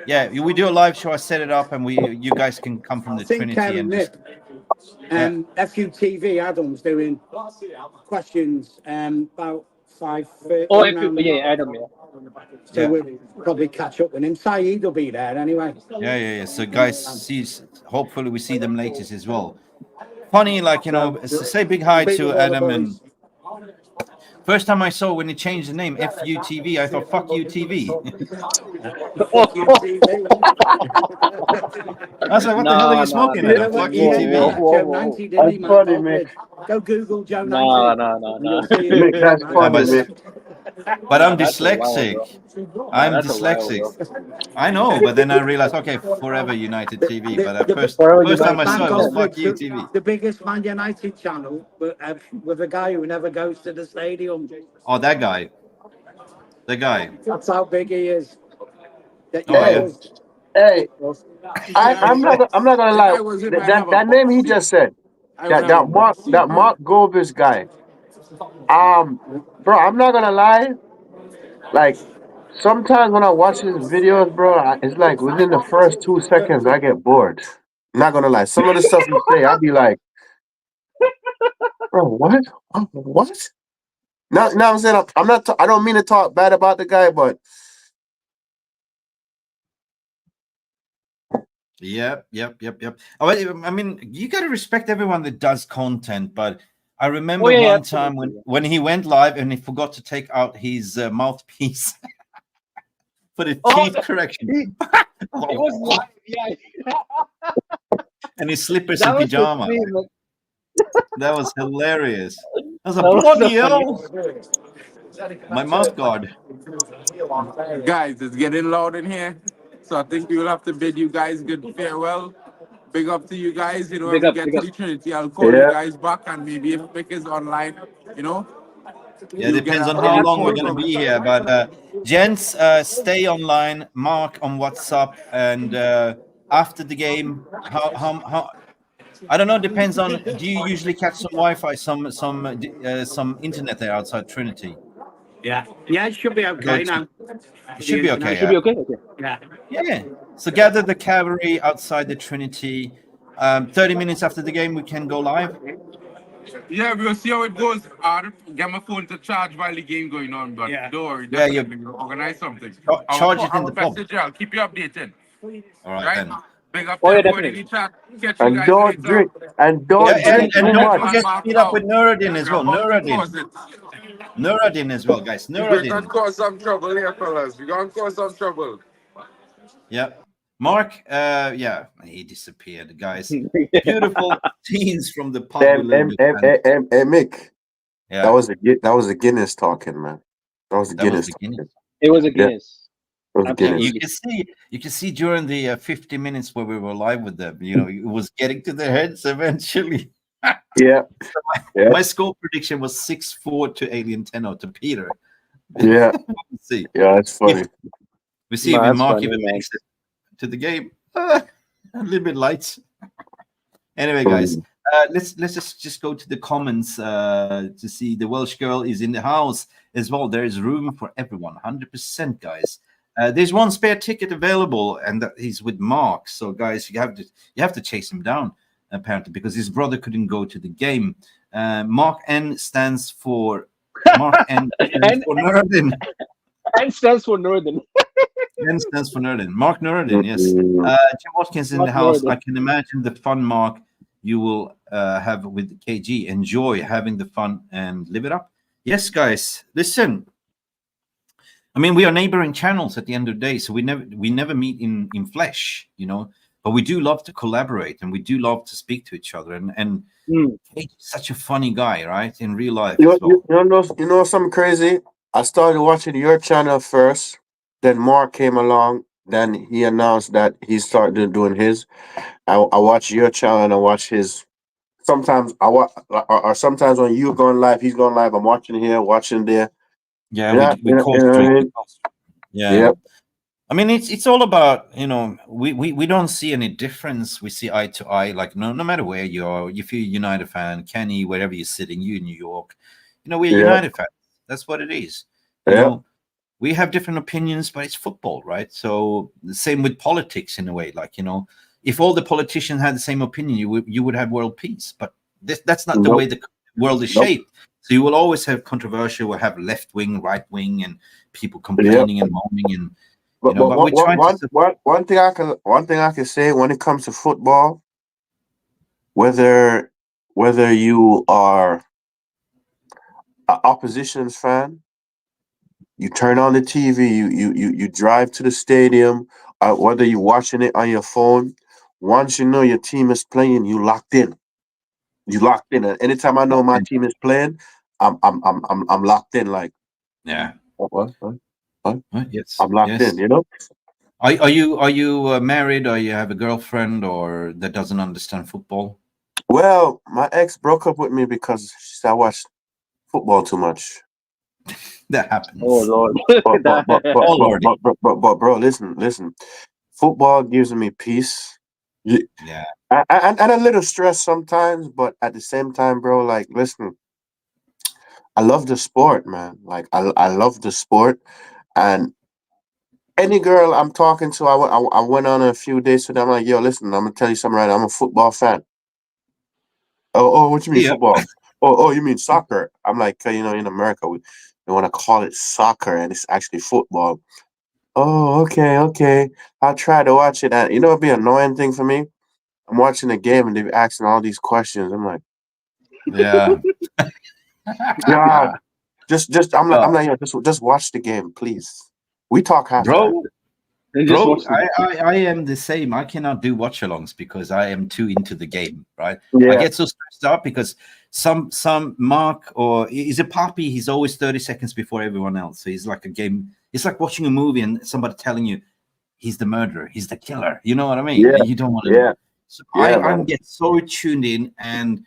Yeah, we do a live show. I set it up, and you guys can come from the
I think
Trinity and just,
Nick, FUTV Adam's doing questions about 5:30.
Oh,
around
yeah,
there.
Adam, yeah.
So
Yeah.
we'll probably catch up with him. Saeed will be there anyway.
yeah. So guys, hopefully we see them later as well. Funny, like, you know, say big hi
Speak
to
with all the
Adam. And
boys.
first time I saw when he changed the name FUTV, I thought fuck you TV.
Fuck you, TV.
I was like, what the hell are you smoking?
You know
Adam?
what
Fuck
he
you
did?
TV.
Joe 90 didn't he,
That's funny,
man?
Mick.
Go Google Joe 90.
No.
And you'll see it.
Mick, that's
Yeah,
funny, Mick.
but I'm
That's a while,
dyslexic.
bro.
I'm
That's a while,
dyslexic. I know, but then I realized, okay, Forever United TV. But at first
Forever
time I
Thank
saw it
God
was
for
fuck you TV.
the biggest Man United channel, but with a guy who never goes to the stadium.
Oh, that guy. The guy.
That's how big he is. That
Oh, yeah.
knows.
Hey, I'm not gonna lie. That name he just said, that Mark Govis guy. Bro, I'm not gonna lie. Like, sometimes when I watch his videos, bro, it's like within the first 2 seconds I get bored. I'm not gonna lie. Some of the stuff you say, I'd be like, bro, what? What? Now I'm saying I'm not. I don't mean to talk bad about the guy, but
Yep. Oh, I mean, you got to respect everyone that does content, but I remember
yeah,
one time when he went live and he forgot to take out his mouthpiece for the teeth correction.
It was live, yeah.
And his slippers
That
and
was the
pajama.
stream, man.
That was hilarious. I was like,
That was
bloody
the
hell. My mouth guard.
guys, it's getting loud in here. So I think we will have to bid you guys good farewell. Big up to you guys. You know,
Big
when
up,
we get
big
to
up.
the Trinity, I'll call
Yeah.
you guys back, and maybe if Mick is online, you know.
Yeah, depends on how long we're going to be here. But gents, stay online. Mark on WhatsApp, and after the game, how I don't know. Depends on. Do you usually catch some Wi-Fi, some internet there outside Trinity?
Yeah, it should be okay now.
It should be okay.
Should be okay. Okay.
Yeah.
Yeah. So gather the cavalry outside the Trinity. 30 minutes after the game, we can go live.
Yeah, we'll see how it goes. I'll get my phone to charge while the game going on, but
Yeah.
don't worry,
Yeah,
definitely we'll organize something.
Charge it in the pub.
message you. I'll keep you updated.
All right,
Right?
then.
Big up
Oh,
to
yeah,
everybody in
definitely.
the chat. Catch you
and
guys
don't
later.
drink and don't
Yeah,
drink
and
too
don't
much.
forget to meet up with Nuruddin as well. Nuruddin as well, guys.
We're gonna
Nuruddin.
cause some trouble here, fellas. We're gonna cause some trouble.
Yeah. Mark, yeah, he disappeared, guys. Beautiful scenes from the pub.
Hey, Mick,
Yeah.
that was a Guinness talking, man. That was a
That was
Guinness.
the Guinness.
talking.
It was a Guinness.
That was a
Absolutely.
Guinness.
You can see during the 50 minutes where we were live with them, you know, it was getting to their heads eventually.
Yeah. Yeah.
My score prediction was 6-4 to Alien Tenno to Peter.
Yeah.
We'll see.
Yeah, that's funny.
We see
No,
if
that's
Mark
funny,
even
man.
makes it to the game. A little bit light. Anyway, guys, let's just go to the comments to see the Welsh girl is in the house as well. There is room for everyone, 100%, guys. There's one spare ticket available, and that is with Mark. So, guys, you have to chase him down apparently because his brother couldn't go to the game. Mark N stands for Nuruddin.
And stands for Northern.
N stands for Nuruddin. Mark Nuruddin, yes.
Mm.
Jim Watkins in
Mark
the house.
Nuruddin.
I can imagine the fun, Mark, you will have with KG. Enjoy having the fun and live it up. Yes, guys. Listen. I mean, we are neighboring channels at the end of the day, so we never meet in flesh, you know. but we do love to collaborate and we do love to speak to each other. And
Mm.
Kate's such a funny guy, right? In real life
You,
as well.
you know something crazy? I started watching your channel first, then Mark came along, then he announced that he started doing his. I watch your channel and I watch his. Sometimes I watch, or sometimes when you going live, he's going live. I'm watching here, watching there.
Yeah,
Yeah,
we call
you know what I
stream.
mean?
Yeah.
Yep.
I mean, it's all about, we don't see any difference. We see eye to eye, like no matter where you are. If you're a United fan, Kenny, wherever you're sitting, you in New York, we're
Yep.
United fans. That's what it is. You
Yep.
know, we have different opinions, but it's football, right? So the same with politics in a way. Like, if all the politicians had the same opinion, you would have world peace. But that's not the
Nope.
way the world is
Nope.
shaped. So you will always have controversial, will have left wing, right wing, and people complaining and moaning and.
But,
But we're trying to.
one thing I can say when it comes to football, whether you are an opposition's fan, you turn on the TV, you drive to the stadium, whether you're watching it on your phone. Once you know your team is playing, you locked in. You locked in. And anytime I know my team is playing, I'm locked in. Like
Yeah.
what?
Yes.
I'm locked
Yes.
in.
Are you married, or you have a girlfriend, or that doesn't understand football?
Well, my ex broke up with me because she said I watched football too much.
That happens.
Oh Lord.
Oh, Lordy.
But bro, listen. Football gives me peace.
Yeah.
And a little stress sometimes, but at the same time, bro, like, listen, I love the sport, man. Like, I love the sport. And any girl I'm talking to, I went on a few dates with them. I'm like, yo, listen, I'm going to tell you something right now. I'm a football fan. Oh, what you mean
Yeah.
football? Oh, you mean soccer? I'm like, in America, we want to call it soccer, and it's actually football. Oh, okay. I'll try to watch it. And it'd be an annoying thing for me. I'm watching the game and they're asking all these questions. I'm like,
Yeah.
God, I'm
Well,
like, yeah, just watch the game, please. We talk halftime.
bro,
And just
bro,
watch the
I am the same. I cannot do watch-alongs because I am too into the game, right?
Yeah.
I get so stressed out because some Mark, or is a Poppy, he's always 30 seconds before everyone else. So he's like a game. It's like watching a movie and somebody telling you he's the murderer, he's the killer. You know what I mean?
Yeah.
And you don't want to.
Yeah.
So
Yeah,
I
man.
get so tuned in, and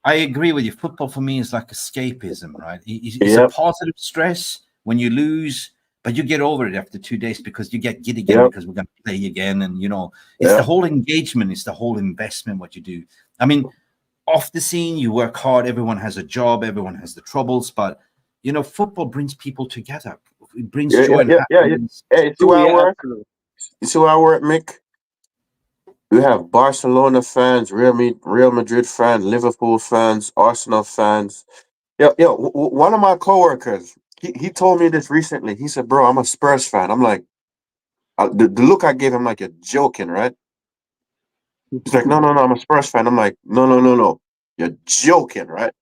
I agree with you. Football for me is like escapism, right? It's a
Yep.
positive stress when you lose, but you get over it after 2 days because you get giddy again
Yep.
because we're going to play again. And, it's
Yep.
the whole engagement, it's the whole investment, what you do. I mean, off the scene, you work hard, everyone has a job, everyone has the troubles, but, football brings people together. It brings
Yeah,
joy and
yeah.
happiness.
Hey, you see where I
yeah,
work?
absolutely.
You see where I work, Mick? We have Barcelona fans, Real Madrid fans, Liverpool fans, Arsenal fans. One of my coworkers, he told me this recently. He said, "Bro, I'm a Spurs fan." I'm like, the look I gave him, like, you're joking, right? He's like, no, I'm a Spurs fan. I'm like, no, you're joking, right?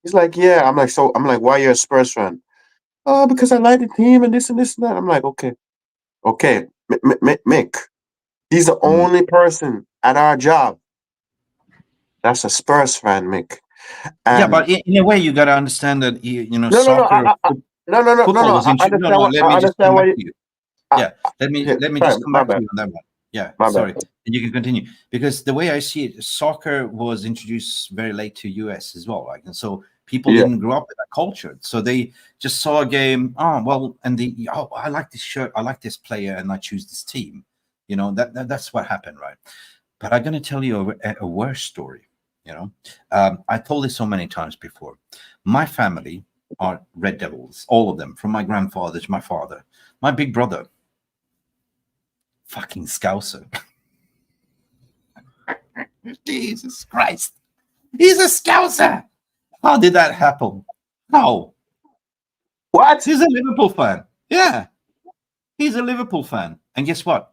He's like, yeah. I'm like, why you're a Spurs fan? Oh, because I like the team and this and this and that. I'm like, okay, Mick. He's the only person at our job that's a Spurs fan, Mick.
Yeah,
And
but in a way, you got to understand that,
no,
soccer, football was
I
introduced.
understand
No, let me just
understand
come
why
back
you.
to you.
I,
Yeah, let me
sorry,
just come
my
back to
bad,
you on that one. Yeah,
my
sorry,
bad.
and you can continue because the way I see it, soccer was introduced very late to US as well, like, and so people
Yeah.
didn't grow up with that culture, so they just saw a game. Oh well, and I like this shirt, I like this player, and I choose this team. That's what happened, right? But I'm going to tell you a worse story. I told this so many times before. My family are Red Devils, all of them, from my grandfather to my father. My big brother, fucking Scouser. Jesus Christ. He's a Scouser. How did that happen? How?
What?
He's a Liverpool fan. Yeah. He's a Liverpool fan. And guess what?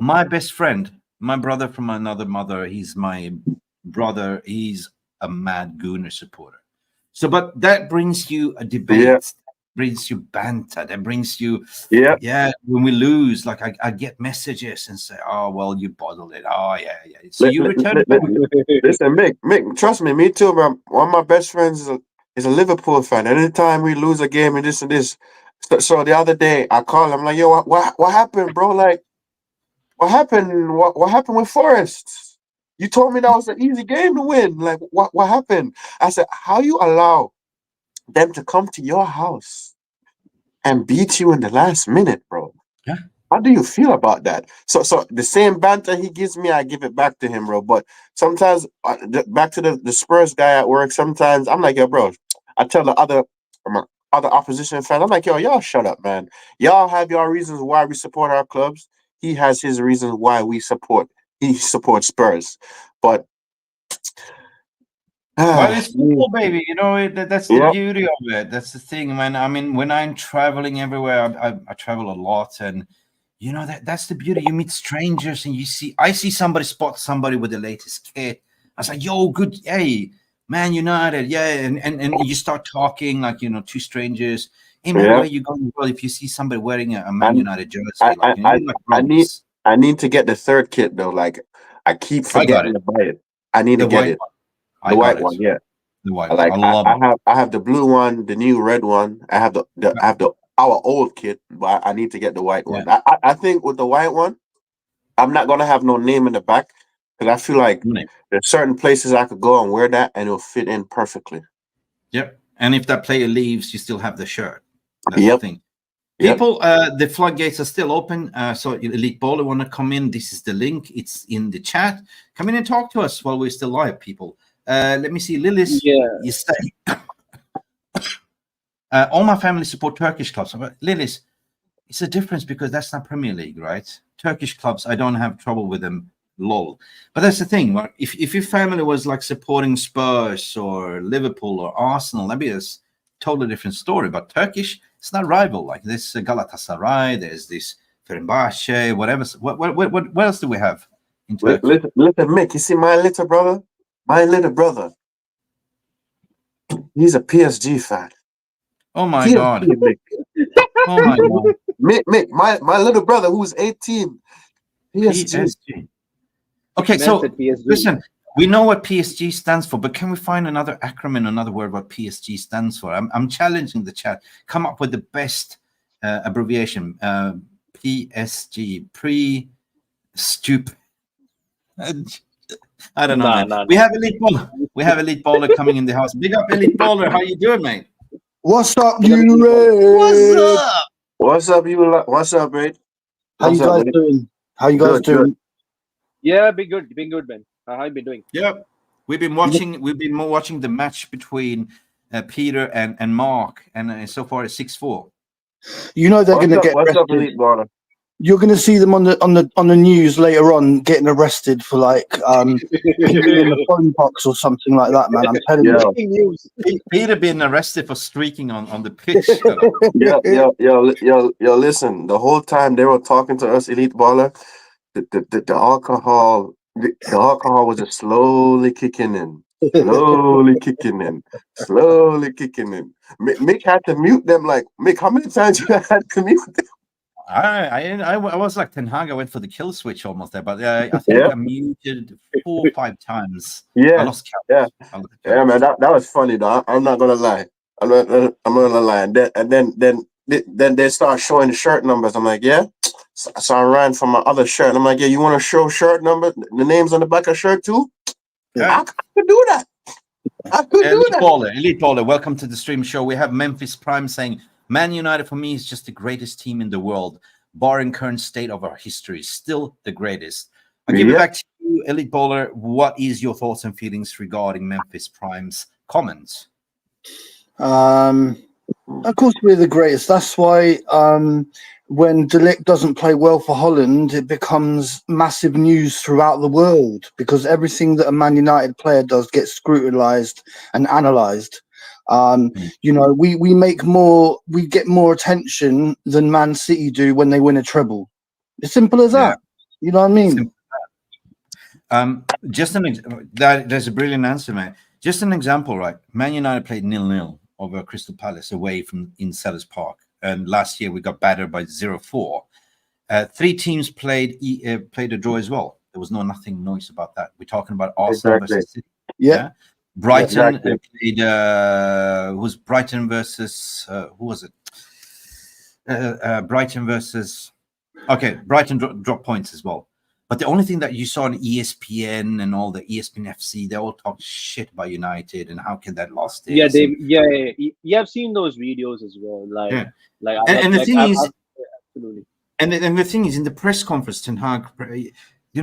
My best friend, my brother from another mother, he's my brother. He's a mad Gooner supporter. So, but that brings you a debate.
Yeah.
brings you banter, that brings you,
Yeah.
yeah, when we lose, like I get messages and say, oh, well, you bottled it. Oh, yeah. So you return it back.
Listen, Mick, trust me, me too, man. One of my best friends is a Liverpool fan. Anytime we lose a game and this and this. So the other day I called him like, yo, what happened, bro? Like, what happened? What happened with Forest? You told me that was an easy game to win. Like, what happened? I said, how you allow them to come to your house and beat you in the last minute, bro?
Yeah.
How do you feel about that? So the same banter he gives me, I give it back to him, bro. But sometimes, back to the Spurs guy at work, sometimes I'm like, yo, bro, I tell the other opposition fan, I'm like, yo, y'all shut up, man. Y'all have your reasons why we support our clubs. He has his reasons why he supports Spurs. But
Well, it's football, baby. You know, that's the
Yeah.
beauty of it. That's the thing, man. I mean, when I'm traveling everywhere, I travel a lot, and you know that's the beauty. You meet strangers, and I see somebody spot somebody with the latest kit. I was like, yo, good, hey, Man United, yeah, and you start talking like, two strangers. Hey, man,
Yeah.
where you going? Well, if you see somebody wearing a Man
And
United jersey,
I
like,
I,
you're like
I need
brothers.
I need to get the third kit though. Like I keep
I got
forgetting
it.
to buy it. I need
The
to get
white
it.
one.
The
I got
white
it.
one, yeah.
The white
Like
one. I love it.
I have the blue one, the new red one. I have our old kit, but I need to get the white one. I think with the white one, I'm not gonna have no name in the back because I feel like there's certain places I could go and wear that and it'll fit in perfectly.
Yep. And if that player leaves, you still have the shirt. That's
Yep.
the thing.
Yep.
People, the floodgates are still open. So Elite Baller want to come in. This is the link. It's in the chat. Come in and talk to us while we're still live, people. Let me see. Lilis,
Yeah.
you say, all my family support Turkish clubs. But Lilis, it's a difference because that's not Premier League, right? Turkish clubs, I don't have trouble with them. Lol. But that's the thing. Right? If your family was like supporting Spurs or Liverpool or Arsenal, that'd be a totally different story. But Turkish, it's not rival. Like this Galatasaray, there's this Fenerbahce, whatever. What else do we have in Turkey?
Listen, Mick, you see my little brother? My little brother. He's a PSG fan.
Oh my
PSG,
God.
Mick.
Oh my God.
Mick, my little brother who's 18. PSG.
Okay,
Man
so
said PSG.
listen, we know what PSG stands for, but can we find another acronym, another word what PSG stands for? I'm challenging the chat. Come up with the best abbreviation. PSG, stupid. I don't know, man.
Nah.
We have Elite Baller. We have Elite Baller coming in the house. Big up, Elite Baller. How you doing, mate?
What's up, you Red?
What's up, Ray?
How you guys doing? How you guys
Good,
doing?
Yeah, be good, man. How you been doing?
Yep. We've been watching the match between Peter and Mark, and so far it's 6-4.
You know they're going to get
What's up,
arrested.
Elite Baller?
You're going to see them on the news later on getting arrested for like peeing in the phone box or something like that, man. I'm telling you.
Peter being arrested for streaking on the pitch.
Yo, listen. The whole time they were talking to us, Elite Baller, the alcohol was just slowly kicking in. Mick had to mute them. Like, Mick, how many times you had to mute them?
I was like Ten Hag. I went for the kill switch almost there, but I think I muted 4 or 5 times. I lost count.
Yeah, man. That was funny though. I'm not gonna lie. I'm not gonna lie. And then they start showing the shirt numbers. I'm like, yeah. So I ran from my other shirt. I'm like, yeah, you want to show shirt number, the names on the back of shirt too?
Yeah.
I could do that.
Elite Baller, welcome to the stream show. We have Memphis Prime saying, Man United for me is just the greatest team in the world, barring current state of our history, still the greatest. I'll give it back to you, Elite Baller. What is your thoughts and feelings regarding Memphis Prime's comments?
Of course we're the greatest. That's why when De Ligt doesn't play well for Holland, it becomes massive news throughout the world because everything that a Man United player does gets scrutinized and analyzed. You know, we get more attention than Man City do when they win a treble. It's simple as that. You know what I mean?
There's a brilliant answer, man. Just an example, right? Man United played 0-0 over Crystal Palace away from in Sellers Park. And last year we got battered by 0-4. 3 teams played a draw as well. There was nothing noise about that. We're talking about Arsenal versus City.
Yeah.
Brighton
Exactly.
played. Was Brighton versus who was it? Brighton versus. Okay, Brighton dropped points as well. But the only thing that you saw on ESPN and all the ESPN FC, they all talk shit about United and how can that lost this?
Yeah,
and-
you have seen those videos as well. Like,
Yeah.
and
the thing is-
absolutely.
And the thing is, in the press conference, Ten Hag,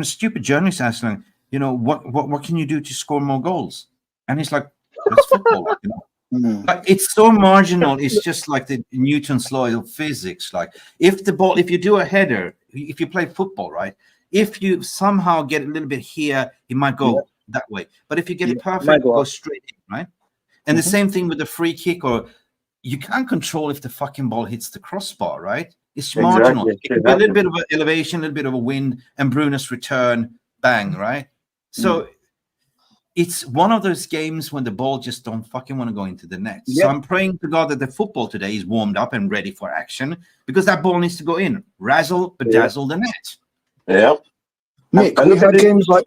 stupid journalists asked him, what can you do to score more goals? And he's like, that's football. But it's so marginal. It's just like the Newton's law of physics. Like if you do a header, if you play football, right? If you somehow get a little bit here, it might go that way. But if you get it perfect, it goes straight in, right? And the same thing with the free kick, or you can't control if the fucking ball hits the crossbar, right? It's marginal. It could be a little bit of an elevation, a little bit of a wind, and Bruno's return, bang, right? So it's one of those games when the ball just don't fucking want to go into the net. So I'm praying to God that the football today is warmed up and ready for action, because that ball needs to go in, razzle, bedazzle the net.
Yeah.
Nick, we had games like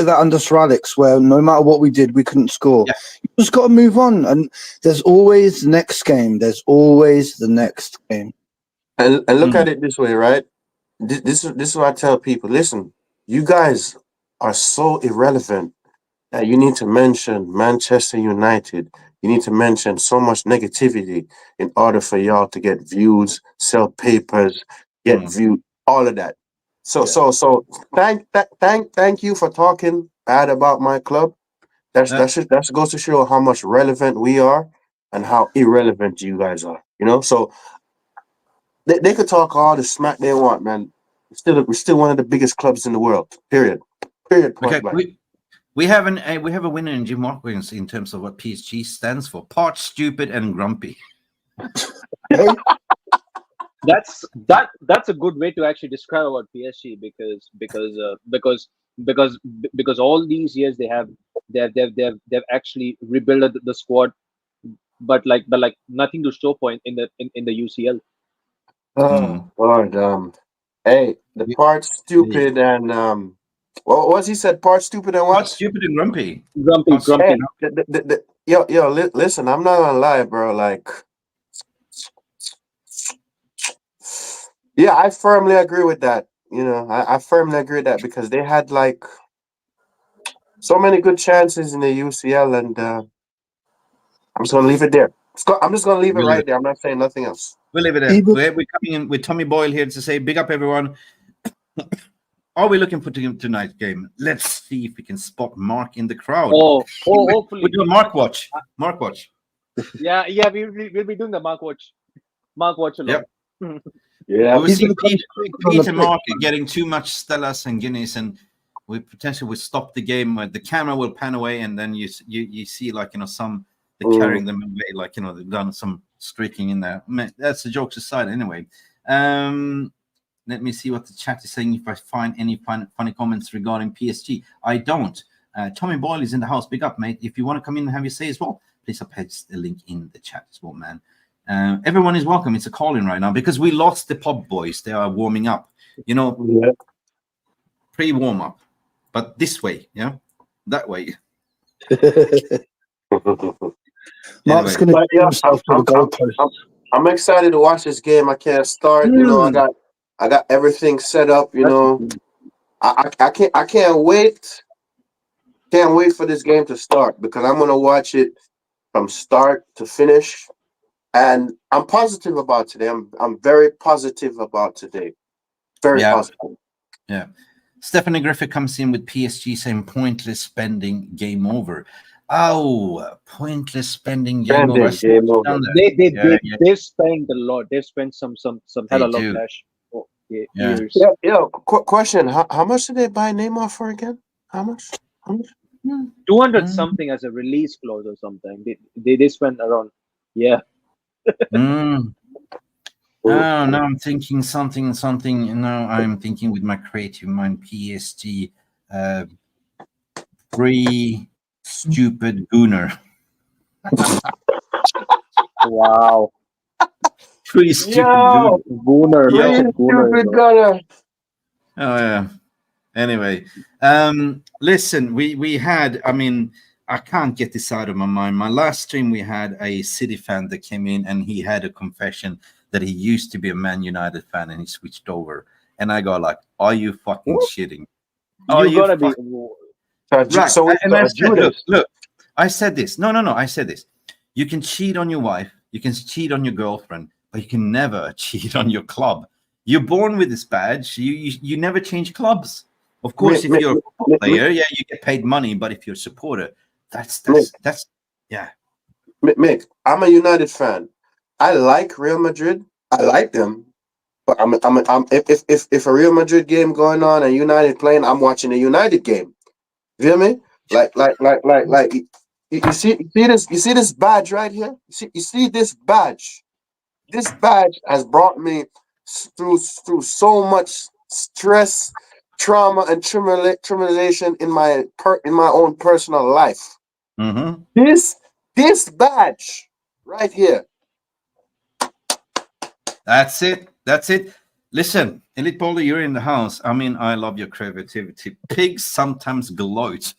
that under Sir Alex where no matter what we did, we couldn't score.
Yeah.
You just got to move on, and there's always the next game. There's always the next game.
And look at it this way, right? This is what I tell people. Listen, you guys are so irrelevant that you need to mention Manchester United. You need to mention so much negativity in order for y'all to get views, sell papers, get viewed, all of that. So thank you for talking bad about my club. That goes to show how much relevant we are and how irrelevant you guys are. So they could talk all the smack they want, man. We're still one of the biggest clubs in the world. Period. Point blank.
We have a winner in Jim Watkins in terms of what PSG stands for: part stupid and grumpy.
That's a good way to actually describe about PSG, because all these years they've actually rebuilt the squad, but nothing to show for in the UCL.
Oh Lord, hey, the part stupid and what was he said? Part stupid and what?
Part stupid and grumpy.
Grumpy.
Hey, listen, I'm not gonna lie, bro. Like, yeah, I firmly agree with that. I firmly agree with that, because they had like so many good chances in the UCL, and I'm just gonna leave it there. I'm just gonna leave it right there. I'm not saying nothing else.
We'll leave it there. We're coming in with Tommy Boyle here to say, big up everyone. Are we looking for tonight's game? Let's see if we can spot Mark in the crowd.
Oh, hopefully.
We're doing Mark Watch.
Yeah, we'll be doing the Mark Watch a lot.
Yep.
Yeah,
we see Pete and Mark are getting too much Stellas and Guinness, and we potentially will stop the game. The camera will pan away, and then you see some they're carrying them away, they've done some streaking in there. That's the jokes aside, anyway. Let me see what the chat is saying. If I find any funny comments regarding PSG, I don't. Tommy Boyle is in the house. Big up, mate. If you want to come in and have your say as well, please paste the link in the chat as well, man. Everyone is welcome. It's a call-in right now because we lost the pub boys. They are warming up, pre-warm up, but this way, that way.
Mark's going to get himself to the goalpost.
I'm excited to watch this game. I can't start. I got everything set up. I can't wait. Can't wait for this game to start, because I'm gonna watch it from start to finish. And I'm positive about today. I'm very positive about today. Very positive.
Yeah. Stephanie Griffith comes in with PSG saying pointless spending, game over. Oh, pointless spending, game over.
Game over.
They spent a lot. They spent some hell of a lot of cash. Years.
Question: How much did they buy Neymar for again? How much?
200 something as a release clause or something. They spent around. Yeah.
Oh, now I'm thinking something. Now I'm thinking with my creative mind. PSG, free stupid Gunnar.
Wow.
Free stupid
Yo,
Gooner.
Gooner.
Yo.
That's a
Stupid
gooner. bro.
gunner.
Oh yeah. Anyway, listen, we had. I mean, I can't get this out of my mind. My last stream, we had a City fan that came in, and he had a confession that he used to be a Man United fan, and he switched over. And I go like, "Are you fucking shitting? Are
You gotta be.
Right?"
So we
And I
saw
said, "Look,
Judas.
look." I said this. No. I said this. You can cheat on your wife. You can cheat on your girlfriend, but you can never cheat on your club. You're born with this badge. You never change clubs. Of course, if you're a football player, yeah, you get paid money. But if you're a supporter, that's yeah.
Mick, I'm a United fan. I like Real Madrid. I like them. But if a Real Madrid game going on and United playing, I'm watching a United game. Feel me? Like you see this badge right here? You see this badge? This badge has brought me through so much stress, trauma, and traumatization in my own personal life.
Mm-hmm.
This badge right here.
That's it. That's it. Listen, Elite Bowler, you're in the house. I mean, I love your creativity. Pigs sometimes gloat.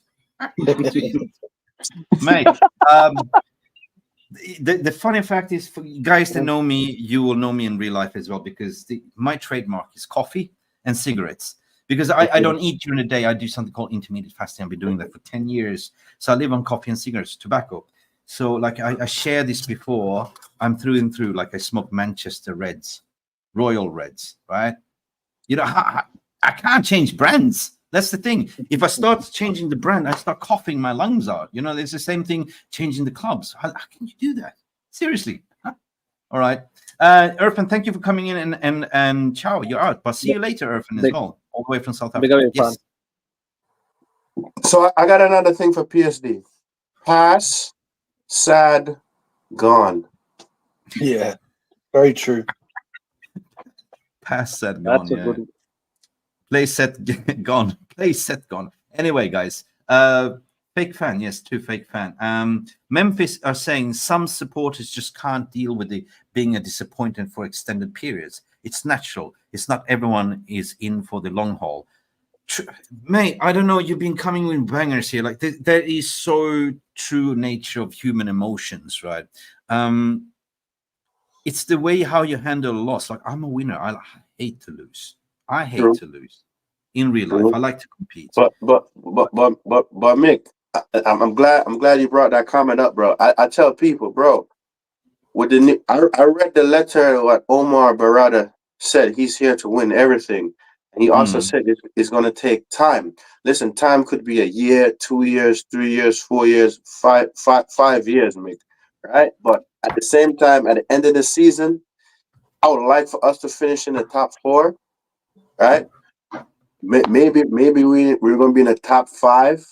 Mate, the funny fact is, for you guys that know me, you will know me in real life as well, because my trademark is coffee and cigarettes. Because I don't eat during the day. I do something called intermittent fasting. I've been doing that for 10 years. So I live on coffee and cigarettes, tobacco. So like I shared this before, I'm through and through, like I smoke Manchester Reds, Royal Reds, right? You know, I can't change brands. That's the thing. If I start changing the brand, I start coughing my lungs out. You know, there's the same thing changing the clubs. How can you do that? Seriously. Huh? All right. Irfan, thank you for coming in, and ciao, you're out. But see you later, Irfan, as well, all the way from South Africa. Yes.
So I got another thing for PSD. Pass, sad, gone.
Yeah, very true.
Pass, sad, gone.
That's a
Yeah.
good.
Play, set, gone. Play, set, gone. Anyway, guys, fake fan. Yes, two fake fan. Memphis are saying some supporters just can't deal with being a disappointment for extended periods. It's natural. It's not everyone is in for the long haul. Mate, I don't know. You've been coming with bangers here. Like there is so true nature of human emotions, right? It's the way how you handle loss. Like I'm a winner. I hate to lose. I hate to lose in real life. I like to compete.
But Mick, I'm glad you brought that comment up, bro. I tell people, bro, with I read the letter what Omar Barada said. He's here to win everything, and he also said it's going to take time. Listen, time could be a year, 2 years, 3 years, 4 years, 5 years, Mick. Right? But at the same time, at the end of the season, I would like for us to finish in the top 4. Right? Maybe we're going to be in the top 5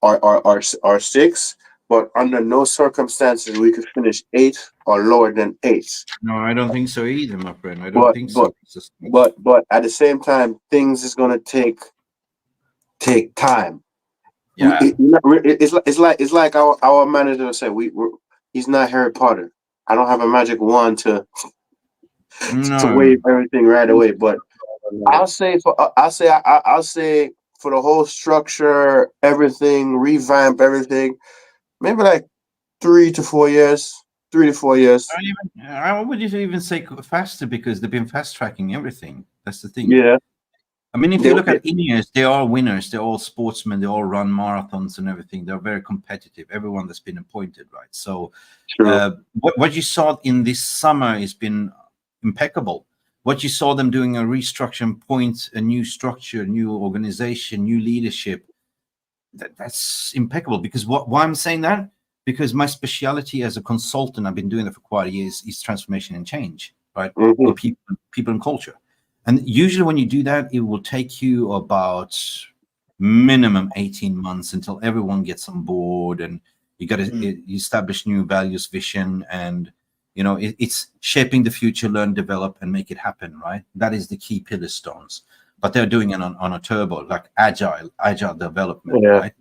or 6, but under no circumstances we could finish 8 or lower than 8.
No, I don't think so either, my friend. I don't think so.
But at the same time, things is going to take time.
Yeah,
it's like our manager said. He's not Harry Potter. I don't have a magic wand to wave everything right away. But I'll say for the whole structure, everything, revamp everything, maybe like 3 to 4 years. 3 to 4 years.
I would even say faster, because they've been fast tracking everything. That's the thing.
Yeah.
I mean, if you look at Ineos, they are winners. They're all sportsmen. They all run marathons and everything. They're very competitive. Everyone that's been appointed, right? So what you saw in this summer has been impeccable. What you saw them doing, a restructure, point, a new structure, new organization, new leadership, that's impeccable. Because why I'm saying that? Because my speciality as a consultant, I've been doing that for quite a years, is transformation and change, right? For people and culture. And usually when you do that, it will take you about minimum 18 months until everyone gets on board, and you got to establish new values, vision, and you know, it's shaping the future, learn, develop, and make it happen, right? That is the key pillar stones. But they're doing it on a turbo, like agile development, right?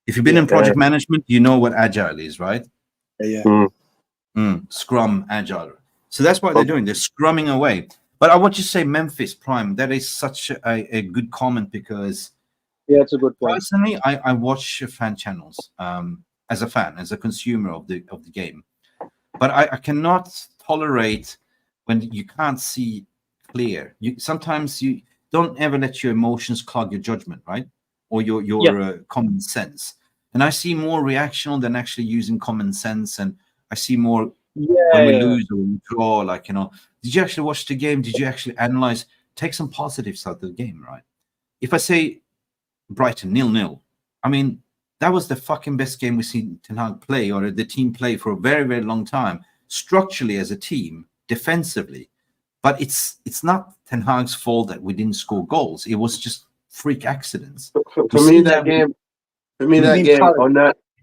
If you've been in project management, you know what agile is, right?
Yeah.
Scrum Agile. So that's what they're doing. They're scrumming away. But I want to say Memphis Prime. That is such a good comment because
Yeah, it's a good point.
personally, I watch fan channels as a fan, as a consumer of the game. But I cannot tolerate when you can't see clear. Sometimes you don't ever let your emotions clog your judgment, right? Or your common sense. And I see more reactional than actually using common sense. And I see more when we lose or we draw, like, did you actually watch the game? Did you actually analyze? Take some positives out of the game, right? If I say Brighton 0-0, I mean, that was the fucking best game we've seen Ten Hag play, or the team play, for a very, very long time, structurally as a team, defensively. But it's not Ten Hag's fault that we didn't score goals. It was just freak accidents.
For me, that game,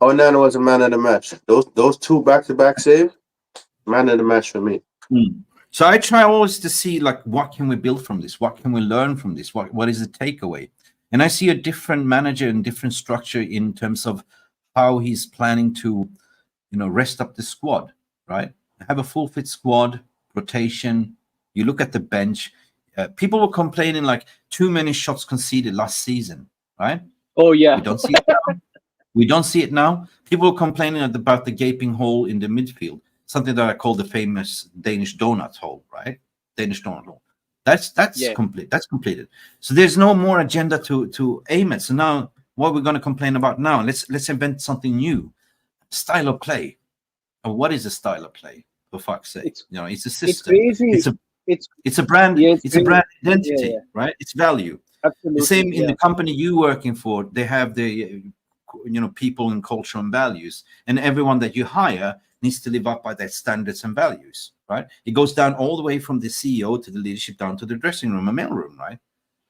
Onana was a man of the match. Those two back-to-back saves, man of the match for me.
So I try always to see, like, what can we build from this? What can we learn from this? What is the takeaway? And I see a different manager and different structure in terms of how he's planning to, rest up the squad, right? Have a full fit squad, rotation. You look at the bench. People were complaining like too many shots conceded last season, right?
Oh yeah.
We don't see it now. We don't see it now. People are complaining about the gaping hole in the midfield, something that I call the famous Danish donut hole, right? Danish donut hole. That's complete. That's completed. So there's no more agenda to aim at. So now, what we're going to complain about now? Let's invent something new. Style of play. Or what is a style of play? For fuck's sake, it's a system.
It's crazy.
It's a brand.
Yeah,
it's a brand identity, right? It's value.
Absolutely.
The same in the company you working for. They have the people and culture and values, and everyone that you hire needs to live up by their standards and values, right? It goes down all the way from the CEO to the leadership down to the dressing room and mailroom, right?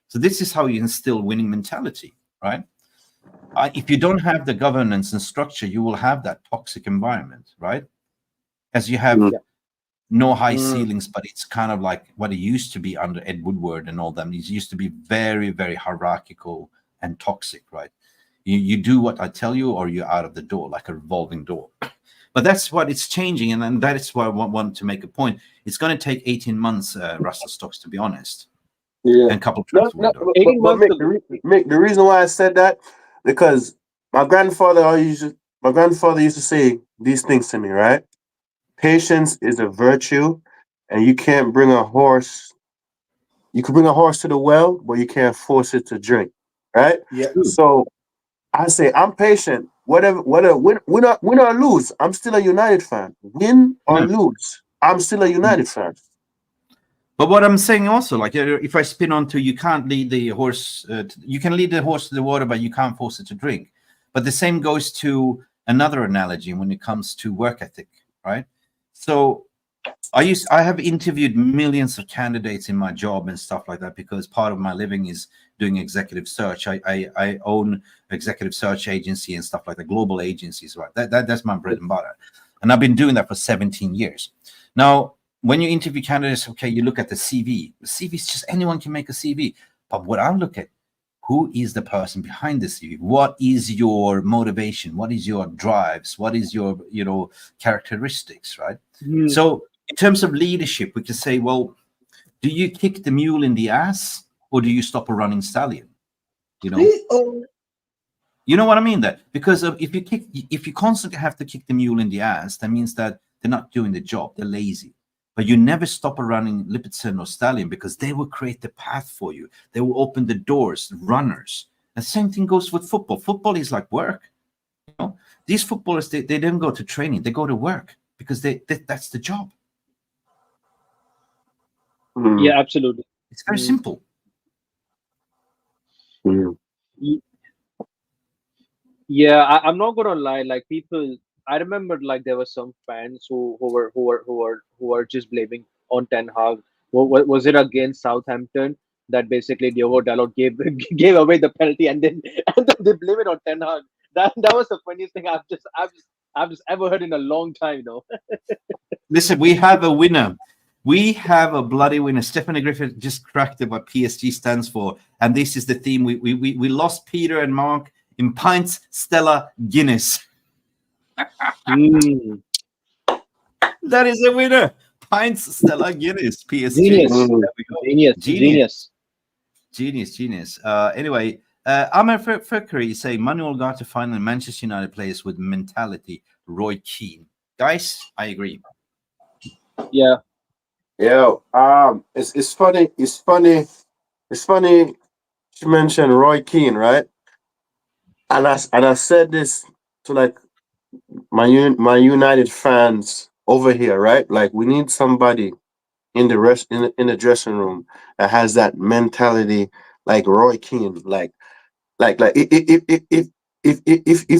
So this is how you instill winning mentality, right? If you don't have the governance and structure, you will have that toxic environment, right? As you have no high ceilings, but it's kind of like what it used to be under Ed Woodward and all them. It used to be very, very hierarchical and toxic, right? You do what I tell you, or you're out of the door, like a revolving door. But that's what it's changing, and that is why I want to make a point. It's going to take 18 months, Russell Stocks, to be honest.
Yeah,
and a couple of
but Mick, the reason why I said that, because my grandfather used to say these things to me, right? Patience is a virtue, and you can't bring a horse. You can bring a horse to the well, but you can't force it to drink, right?
Yeah.
So I say I'm patient. Whatever, win or lose, I'm still a United fan. Win or lose, I'm still a United fan.
But what I'm saying also, like, if I spin onto, you can't lead the horse. You can lead the horse to the water, but you can't force it to drink. But the same goes to another analogy when it comes to work ethic, right? So I have interviewed millions of candidates in my job and stuff like that, because part of my living is doing executive search. I own executive search agency and stuff like that, global agencies, right? That's my bread and butter. And I've been doing that for 17 years. Now, when you interview candidates, okay, you look at the CV. The CV is just, anyone can make a CV. But what I look at, who is the person behind the CV? What is your motivation? What is your drives? What is your, characteristics, right? So in terms of leadership, we can say, well, do you kick the mule in the ass, or do you stop a running stallion? You know what I mean? That because if you constantly have to kick the mule in the ass, that means that they're not doing the job. They're lazy. But you never stop a running Lipizzaner or stallion, because they will create the path for you. They will open the doors, the runners. The same thing goes with football. Football is like work. These footballers, they don't go to training. They go to work because that's the job.
Yeah, absolutely.
It's very simple.
Yeah, I'm not gonna lie. Like, people, I remember, like, there were some fans who were just blaming on Ten Hag. Was it against Southampton that basically Diogo Dalot gave away the penalty, and then they blame it on Ten Hag? That was the funniest thing I've just ever heard in a long time.
Listen, we have a winner. We have a bloody winner. Stephanie Griffith just cracked it what PSG stands for, and this is the theme. We lost Peter and Mark in pints, Stella, Guinness. That is a winner. Pints Stella Guinness, PSG.
Genius.
There we go.
Genius.
Genius. Anyway, Amr Fakri is saying Manuel Ugarte finally Manchester United players with mentality. Roy Keane. Guys, I agree.
Yeah.
Yo, it's funny. You mentioned Roy Keane, right? And I said this to like my United fans over here, right? Like we need somebody in the dressing room that has that mentality, like Roy Keane. Like if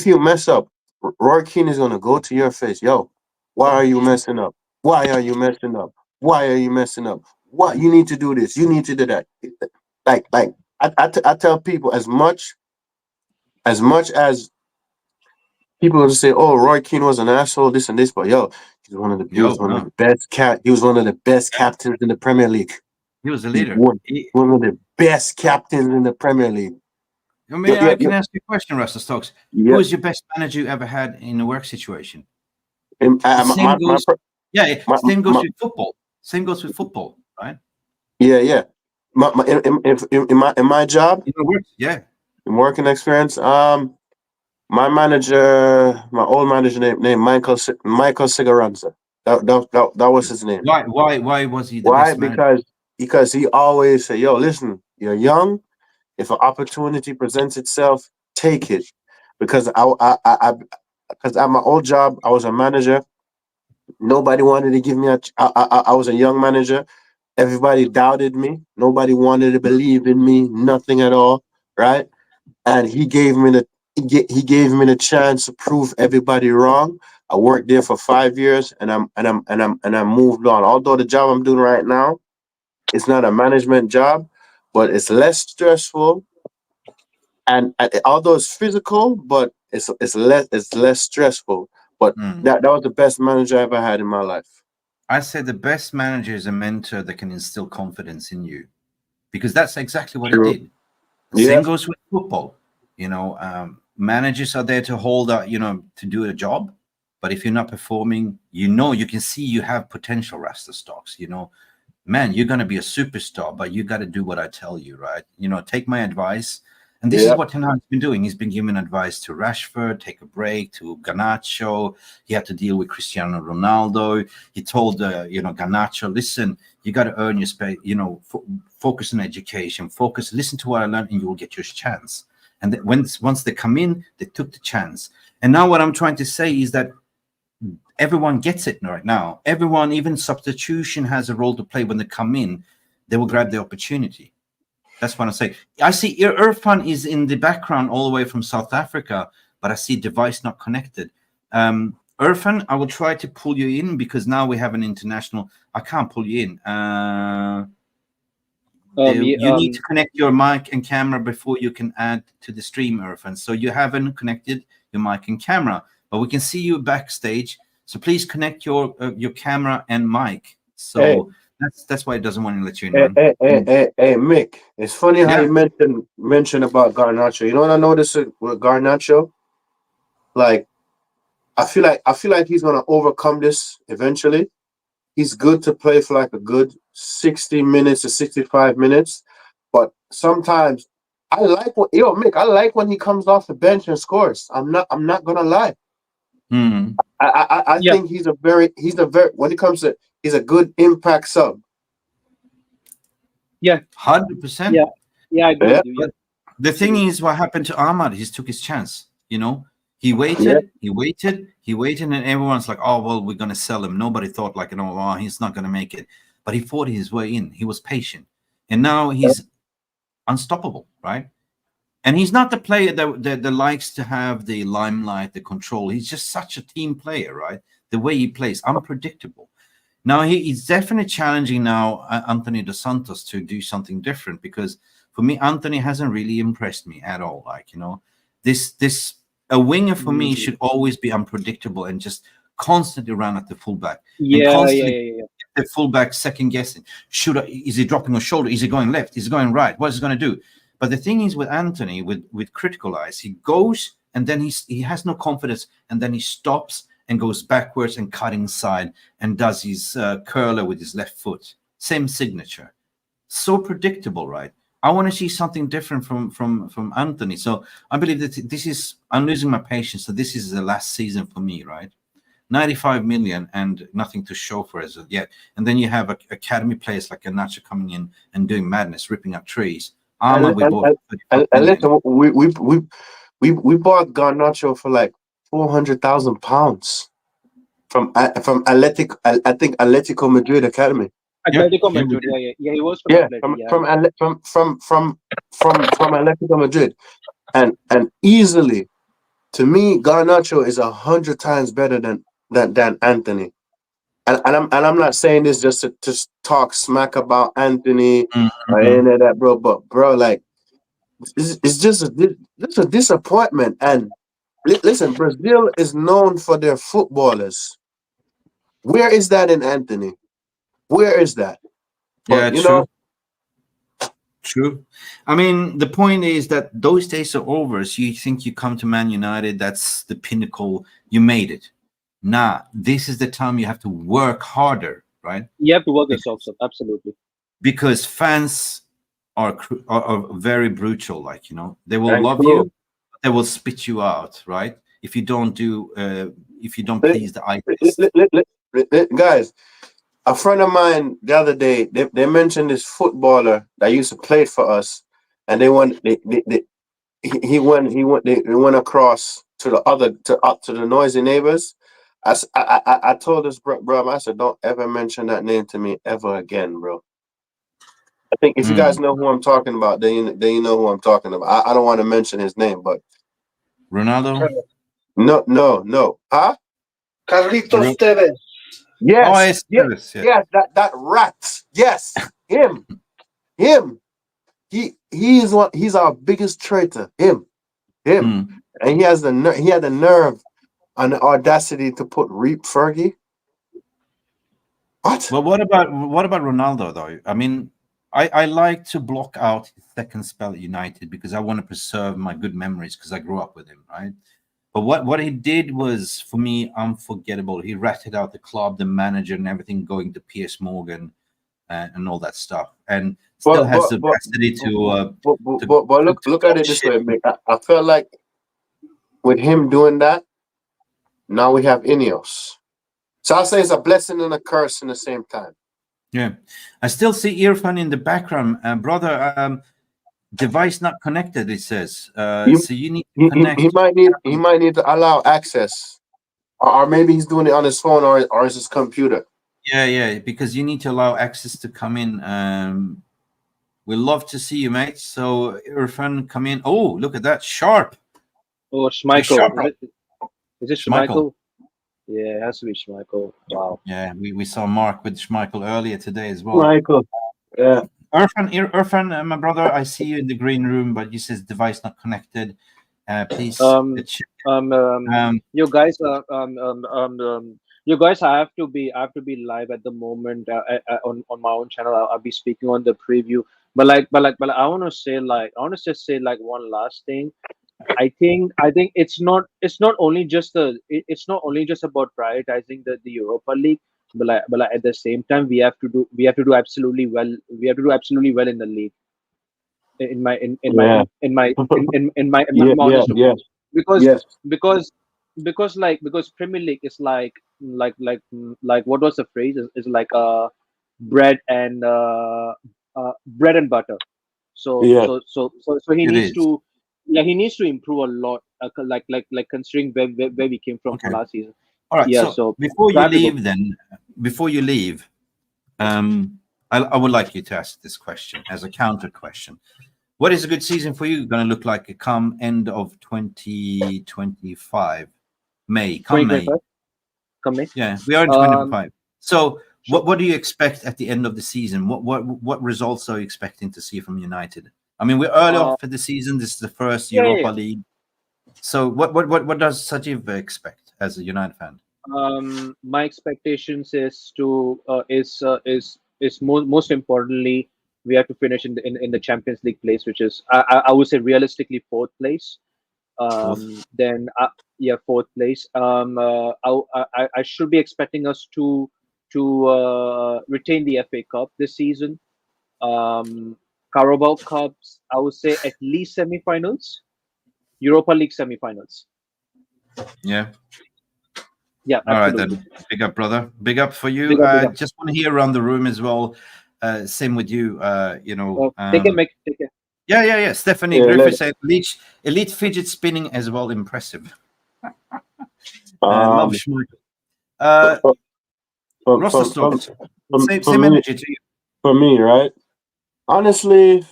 you mess up, Roy Keane is gonna go to your face, yo. Why are you messing up? Why are you messing up? Why are you messing up? What you need to do this? You need to do that. Like I tell people as much as people will say, "Oh, Roy Keane was an asshole, this and this," but yo, he was one of the best He was one of the best captains in the Premier League.
He was a leader.
One of the best captains in the Premier League.
I can ask you a question, Russell Stokes. Who is your best manager you ever had in a work situation? Same goes with football. Same goes with football, right?
Yeah. In my job, in working experience, my old manager named Michael Cigaranza. That was his name.
Why was he the best manager?
Because he always said, "Yo, listen, you're young. If an opportunity presents itself, take it." Because because at my old job, I was a manager. Nobody wanted to give me I was a young manager. Everybody doubted me. Nobody wanted to believe in me. Nothing at all, right? And he gave me the chance to prove everybody wrong. I worked there for 5 years, and I moved on. Although the job I'm doing right now, it's not a management job, but it's less stressful. And although it's physical, but it's less stressful. But that was the best manager I ever had in my life.
I said the best manager is a mentor that can instill confidence in you, because that's exactly what he did. Same goes with football. Managers are there to hold out, to do a job. But if you're not performing, you can see you have potential, Rasta Stocks. Man, you're going to be a superstar, but you got to do what I tell you, right? Take my advice. And this is what Ten Hag's been doing. He's been giving advice to Rashford, take a break, to Garnacho. He had to deal with Cristiano Ronaldo. He told, Garnacho, listen, you got to earn your space, focus on education, listen to what I learned, and you will get your chance. And once they come in, they took the chance. And now what I'm trying to say is that everyone gets it right now. Everyone, even substitution, has a role to play. When they come in, they will grab the opportunity. That's what I say. I see Irfan is in the background all the way from South Africa, but I see device not connected. Irfan, I will try to pull you in, because now we have an international. I can't pull you in. You need to connect your mic and camera before you can add to the stream, Irfan. So you haven't connected your mic and camera, but we can see you backstage. So please connect your camera and mic. So that's why it doesn't want to let you in.
Hey, Mick. It's funny how you mentioned about Garnacho. You know what I noticed with Garnacho? Like, I feel like he's gonna overcome this eventually. He's good to play for like a good 60 minutes to 65 minutes, but sometimes I like when he comes off the bench and scores. I'm not gonna lie. I think he's a very when it comes to, he's a good impact sub.
Yeah,
100%.
Yeah, I agree with you. Yeah.
The thing is, what happened to Ahmad? He took his chance. He waited, and everyone's like, "Oh well, we're gonna sell him." Nobody thought like, he's not gonna make it, but he fought his way in. He was patient, and now he's unstoppable, right? And he's not the player that likes to have the limelight, the control. He's just such a team player, right? The way he plays, unpredictable. Now he's definitely challenging now Anthony Dos Santos to do something different, because for me, Anthony hasn't really impressed me at all. Like, this a winger for me should always be unpredictable and just constantly run at the fullback. The fullback second guessing. Is he dropping a shoulder? Is he going left? Is he going right? What is he going to do? But the thing is with Anthony, with critical eyes, he goes and then he has no confidence, and then he stops and goes backwards and cut inside and does his curler with his left foot. Same signature. So predictable, right? I want to see something different from Anthony. So I believe that this is, I'm losing my patience. So this is the last season for me, right? 95 million and nothing to show for us yet. And then you have academy players like Garnacho coming in and doing madness, ripping up trees. Arma, we bought.
And listen, we bought Garnacho for like £400,000 from Atletico Madrid Academy.
Atletico
Yeah,
Madrid, yeah, he was from
Yeah,
Atletico,
from Atletico Madrid, and easily, to me, Garnacho is 100 times better than Anthony. And I'm not saying this just to talk smack about Anthony or any of that, bro. But bro, like, it's just a disappointment. And listen, Brazil is known for their footballers. Where is that in Anthony? Where is that?
Yeah,
But,
true. True. I mean, the point is that those days are over. So you think you come to Man United, that's the pinnacle. You made it. Nah, this is the time you have to work harder, right?
You have to work your socks up, absolutely.
Because fans are very brutal. Like, you know, they will
And
love
cool.
you, but they will spit you out, right? If you don't please the idols.
Guys, a friend of mine the other day, they mentioned this footballer that used to play for us, and they went across to the noisy neighbors. I told this bro, I said, don't ever mention that name to me ever again, bro. I think if you guys know who I'm talking about, then you know who I'm talking about. I don't want to mention his name, but
Ronaldo.
No. Huh?
Carlitos Tevez.
Yes.
Oh,
yes, that rat. Yes, him. He's our biggest traitor. Him. And he had the nerve and the audacity to put Reap Fergie. What?
Well, what about Ronaldo though? I mean, I like to block out his second spell at United because I want to preserve my good memories because I grew up with him, right? But what he did was, for me, unforgettable. He ratted out the club, the manager, and everything, going to Piers Morgan and all that stuff, and still has the capacity to.
But look at it this way, Mick. I felt like with him doing that, now we have Ineos. So I'll say it's a blessing and a curse in the same time.
Yeah, I still see Irfan in the background, brother. Device not connected. It says. So you need to connect.
He might need to allow access, or maybe he's doing it on his phone or his computer.
Yeah, because you need to allow access to come in. We love to see you, mate. So Irfan, come in. Oh, look at that, Sharp.
Oh, Schmeichel. Is it Schmeichel? Yeah, it has to be Schmeichel. Wow.
Yeah, we saw Mark with Schmeichel earlier today as well.
Schmeichel. Yeah.
Irfan, my brother, I see you in the green room, but you says device not connected. Please.
You guys, you guys, I have to be live at the moment on my own channel. I'll be speaking on the preview. But I want to say one last thing. I think it's not only just about prioritizing the Europa League, but at the same time we have to do absolutely well. We have to do absolutely well in the league. In my honest opinion. Because Premier League is like what was the phrase? Is like bread and butter. So he needs to improve a lot. Like considering where we came from last season.
All right.
Yeah.
So before you leave, I would like you to ask this question as a counter question. What is a good season for you going to look like come end of 2025? May. Come May. Yeah, we are in 2025. So what do you expect at the end of the season? What results are you expecting to see from United? I mean, we're early off for the season. This is the first Europa League. So what does Sajiv expect as a United fan?
My expectations is most importantly, we have to finish in the Champions League place, which is I would say realistically fourth place. Then yeah, fourth place. I should be expecting us to retain the FA Cup this season. Carabao Cups, I would say at least semi-finals. Europa League semi-finals.
Yeah.
Yeah,
All right
absolutely.
then. Big up, brother. Big up for you.
Big up, big up.
Just want to hear around the room as well. Same with you. You know.
Take it, Mick. Take it.
Yeah. Stephanie
Yeah,
Griffith said elite fidget spinning as well. Impressive. Love Schmeichel. Roster stocks. Same energy to you.
For me, right? Honestly,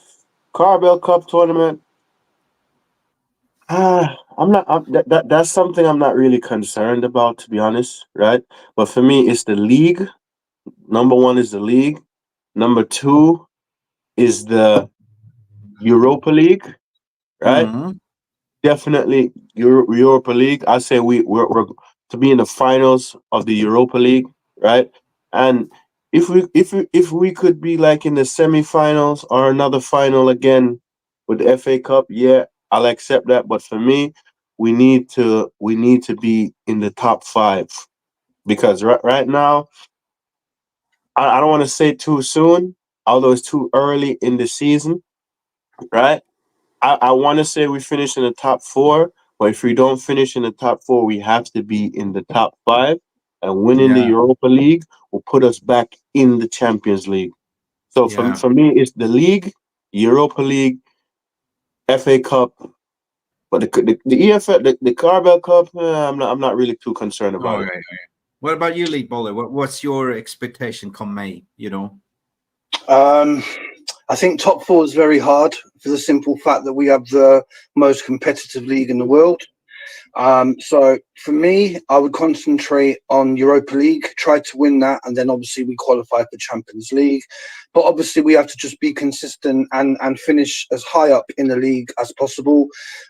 Carabao Cup tournament. That's something I'm not really concerned about, to be honest, right? But for me, it's the league. Number one is the league. Number two is the Europa League, right?
Mhm.
Definitely Europa League. I say we're to be in the finals of the Europa League, right? And if we could be like in the semifinals or another final again with the FA Cup, yeah, I'll accept that. But for me, we need to be in the top 5 because right now I don't want to say too soon, although it's too early in the season, right? I want to say we finish in the top 4, but if we don't finish in the top 4, we have to be in the top 5. And winning the
Yeah.
Europa League will put us back in the Champions League. So
Yeah.
for me, it's the league, Europa League, FA Cup, but the EFL, the Carabao Cup, I'm not really too concerned about it.
Okay. What about you, Lead Bowler? What's your expectation come May? You know.
I think top 4 is very hard for the simple fact that we have the most competitive league in the world. So for me, I would concentrate on Europa League, try to win that, and then obviously we qualify for Champions League. But obviously we have to just be consistent and finish as high up in the league as possible.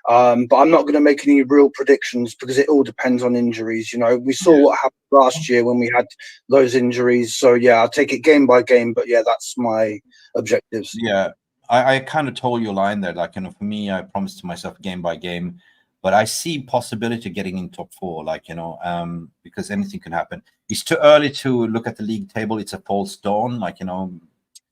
But I'm not going to make any real predictions because it all depends on injuries. You know, we saw what happened last year when we had those injuries. So yeah, I'll take it game by game. But yeah, that's my objectives.
Yeah, I kind of told you a line there. Like, you know, for me, I promised to myself game by game. But I see possibility of getting in top 4, like, you know, because anything can happen. It's too early to look at the league table. It's a false dawn, like, you know.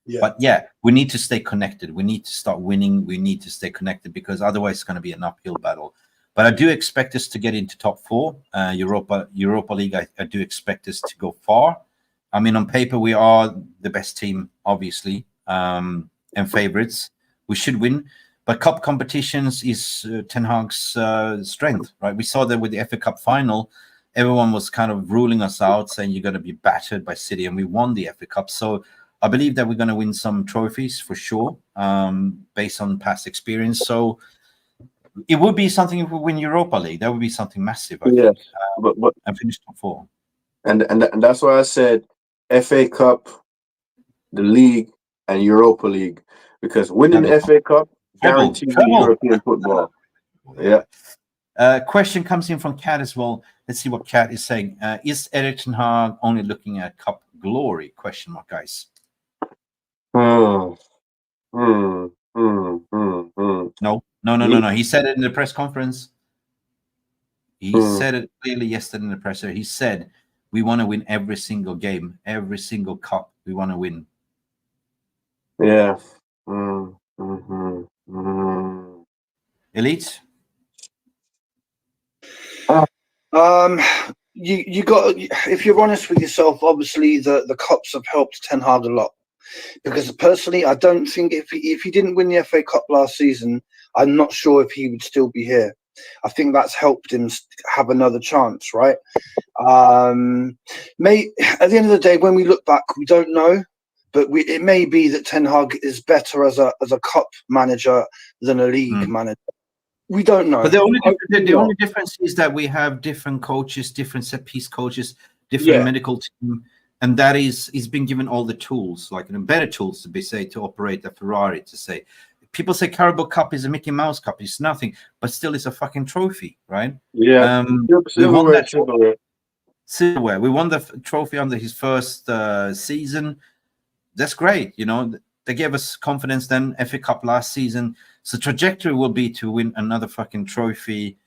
Yeah.
But yeah, we need to stay connected. We need to start winning. We need to stay connected because otherwise it's going to be an uphill battle. But I do expect us to get into top 4. Europa League, I do expect us to go far. I mean, on paper, we are the best team, obviously, and favorites. We should win. But cup competitions is Ten Hag's strength, right? We saw that with the FA Cup final, everyone was kind of ruling us out, saying you're going to be battered by City, and we won the FA Cup. So I believe that we're going to win some trophies for sure, based on past experience. So it would be something if we win Europa League. That would be something massive, I think.
But
and finish top 4.
And that's why I said FA Cup, the league, and Europa League, because winning the FA Cup guarantees European football. Yeah.
Question comes in from Kat as well. Let's see what Kat is saying. Is Erik ten Hag only looking at cup glory? Question mark, guys.
No.
He said it in the press conference. He said it clearly yesterday in the presser. He said, we want to win every single game, every single cup. We want to win.
Yeah.
Elite?
You got, if you're honest with yourself, obviously the cups have helped Ten Hag a lot. Because personally, I don't think if he didn't win the FA Cup last season, I'm not sure if he would still be here. I think that's helped him have another chance, right? At the end of the day, when we look back, we don't know, but it may be that Ten Hag is better as a cup manager than a league manager. We don't know.
But the only difference is that we have different coaches, different set piece coaches, different medical team, and that is he's been given all the tools, like better tools to operate a Ferrari. To say, people say Carabao Cup is a Mickey Mouse Cup. It's nothing, but still it's a fucking trophy, right?
Yeah.
We won that silverware. We won the trophy under his first season. That's great, you know. They gave us confidence then. FA Cup last season. So trajectory will be to win another fucking trophy.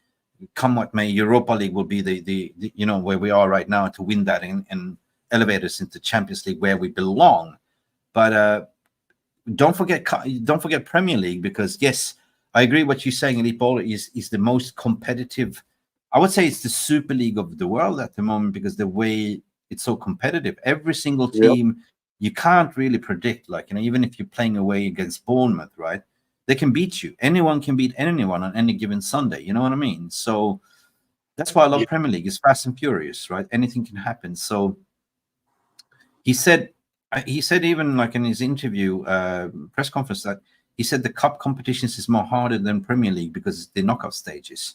Come what may, Europa League will be the you know, where we are right now, to win that and elevate us into Champions League where we belong. But don't forget Premier League, because yes, I agree what you're saying. Elite Ball is the most competitive. I would say it's the Super League of the world at the moment, because the way it's so competitive. Every single team, you can't really predict. Like, you know, even if you're playing away against Bournemouth, right? They can beat you. Anyone can beat anyone on any given Sunday. You know what I mean? So that's why I love Premier League. It's fast and furious, right? Anything can happen. So he said even like in his interview, press conference, that he said the cup competitions is more harder than Premier League because it's the knockout stages.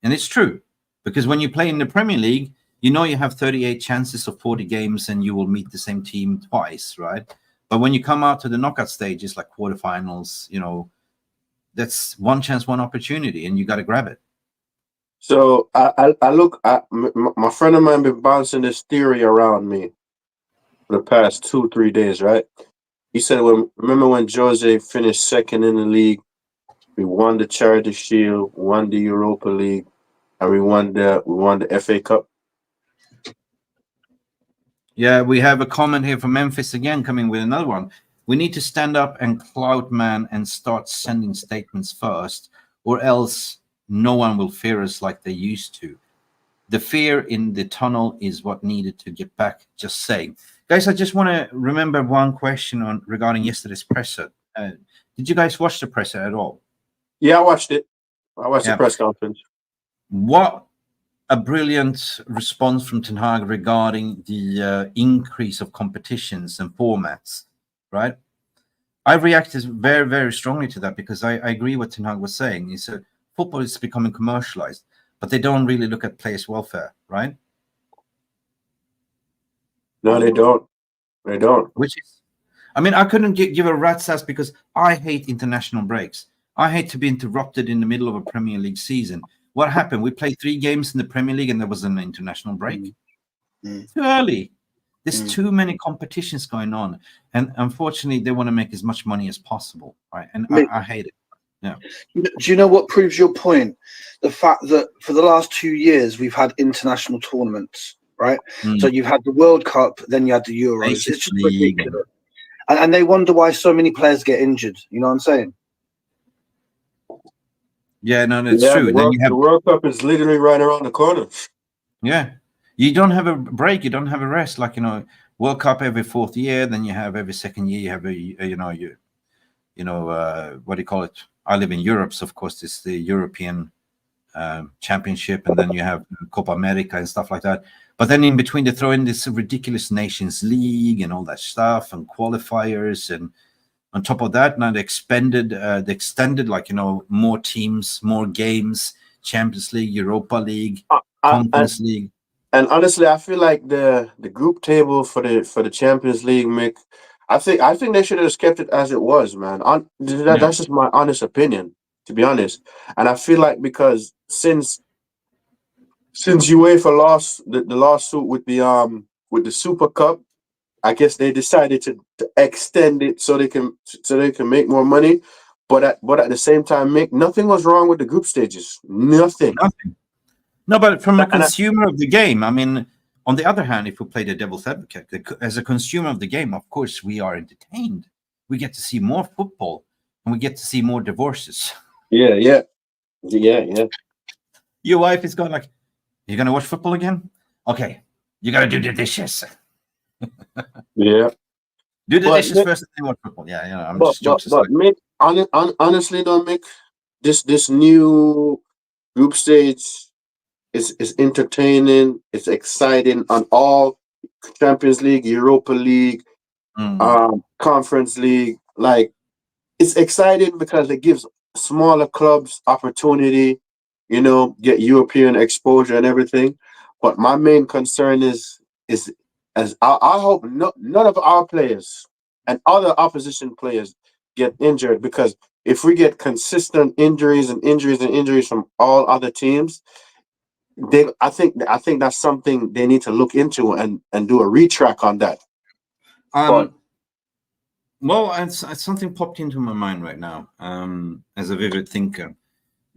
And it's true, because when you play in the Premier League, you know you have 38 chances of 40 games and you will meet the same team twice, right? But when you come out to the knockout stages, like quarterfinals, you know, that's one chance, one opportunity, and you got to grab it.
So I look at my friend of mine been bouncing this theory around me for the past 2-3 days, right? He said, remember when Jose finished second in the league, we won the Charity Shield, won the Europa League, and we won the FA Cup.
Yeah, we have a comment here from Memphis again, coming with another one. We need to stand up and clout man and start sending statements first, or else no one will fear us like they used to. The fear in the tunnel is what needed to get back. Just saying. Guys, I just want to remember one question regarding yesterday's presser. Did you guys watch the presser at all?
Yeah, I watched it. I watched the press conference.
What a brilliant response from Ten Hag regarding the increase of competitions and formats, right? I reacted very, very strongly to that, because I agree what Ten Hag was saying. He said football is becoming commercialized, but they don't really look at players' welfare, right?
No, they don't. They don't.
Which is, I mean, I couldn't give a rat's ass, because I hate international breaks. I hate to be interrupted in the middle of a Premier League season. What happened? We played 3 games in the Premier League and there was an international break. Too early. There's too many competitions going on. And unfortunately, they want to make as much money as possible, right? And I hate it. Yeah.
Do you know what proves your point? The fact that for the last 2 years, we've had international tournaments, right? So you've had the World Cup, then you had the Euros. It's just ridiculous. And they wonder why so many players get injured. You know what I'm saying?
Yeah, no, that's true.
The World Cup is literally right around the corner.
Yeah. You don't have a break. You don't have a rest. Like, you know, World Cup every 4th year. Then you have every 2nd year. You have what do you call it? I live in Europe, so of course it's the European Championship, and then you have Copa America and stuff like that. But then in between, they throw in this ridiculous Nations League and all that stuff, and qualifiers, and on top of that, now they extended, like, you know, more teams, more games, Champions League, Europa League, Conference League.
And honestly, I feel like the group table for the Champions League, Mick, I think they should have kept it as it was, man. That's just my honest opinion, to be honest. And I feel like, because since UEFA lost the lawsuit with the Super Cup, I guess they decided to extend it so they can make more money. But at the same time, Mick, nothing was wrong with the group stages. Nothing.
No, but from a consumer of the game, I mean, on the other hand, if we play the devil's advocate, as a consumer of the game, of course, we are entertained. We get to see more football, and we get to see more divorces.
Yeah.
Your wife is going like, "You're going to watch football again? Okay, you got to do the dishes."
Yeah.
Do the dishes first and then watch football. Yeah, I'm just joking.
But Mick, honestly though, Mick, this new group stage is entertaining. It's exciting on all Champions League, Europa League, Conference League. Like, it's exciting because it gives smaller clubs opportunity, you know, get European exposure and everything. But my main concern is as I hope none of our players and other opposition players get injured, because if we get consistent injuries from all other teams, I think that's something they need to look into and do a retrack on that.
Well, it's something popped into my mind right now. As a vivid thinker,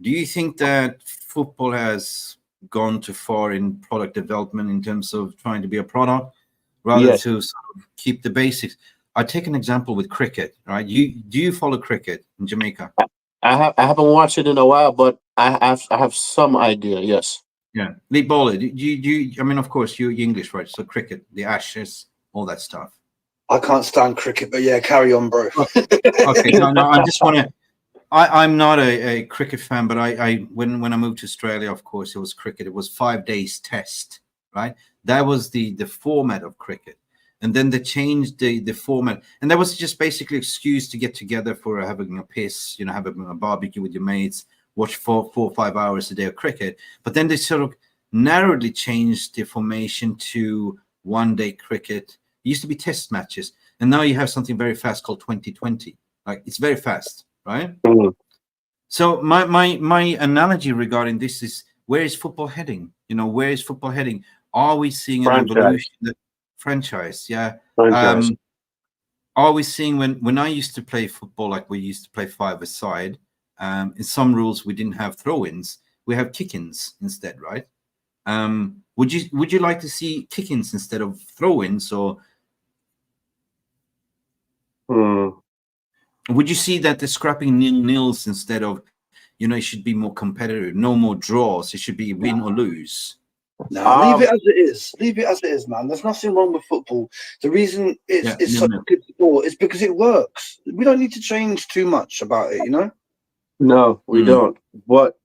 do you think that football has gone too far in product development in terms of trying to be a product rather
Yes.
to sort of keep the basics? I take an example with cricket, right? Do you follow cricket in Jamaica?
I haven't watched it in a while, but I have some idea. Yes.
Yeah, lead bowler. I mean, of course, you're English, right? So cricket, the Ashes, all that stuff.
I can't stand cricket, but yeah, carry on, bro.
Okay, no, I just want to. I'm not a cricket fan, but when I moved to Australia, of course, it was cricket. It was 5 days test, right? That was the format of cricket, and then they changed the format, and that was just basically excuse to get together for having a piss, having a barbecue with your mates, watch 4 or 5 hours a day of cricket. But then they sort of narrowly changed the formation to 1 day cricket. It used to be test matches, and now you have something very fast called 2020. Like it's very fast, right?
Mhm.
So my analogy regarding this is, where is football heading? Where is football heading? Are we seeing a
Franchise.
revolution? Franchise, yeah.
Franchise.
Are we seeing when I used to play football, like we used to play 5-a-side? In some rules we didn't have throw-ins, we have kick-ins instead, right? Would you like to see kick-ins instead of throw-ins, or would you see that they're scrapping nils instead of, it should be more competitive, no more draws, it should be win or lose?
No, leave it as it is. Leave it as it is, man. There's nothing wrong with football. The reason it's such a good sport is because it works. We don't need to change too much about it,
No, we don't. But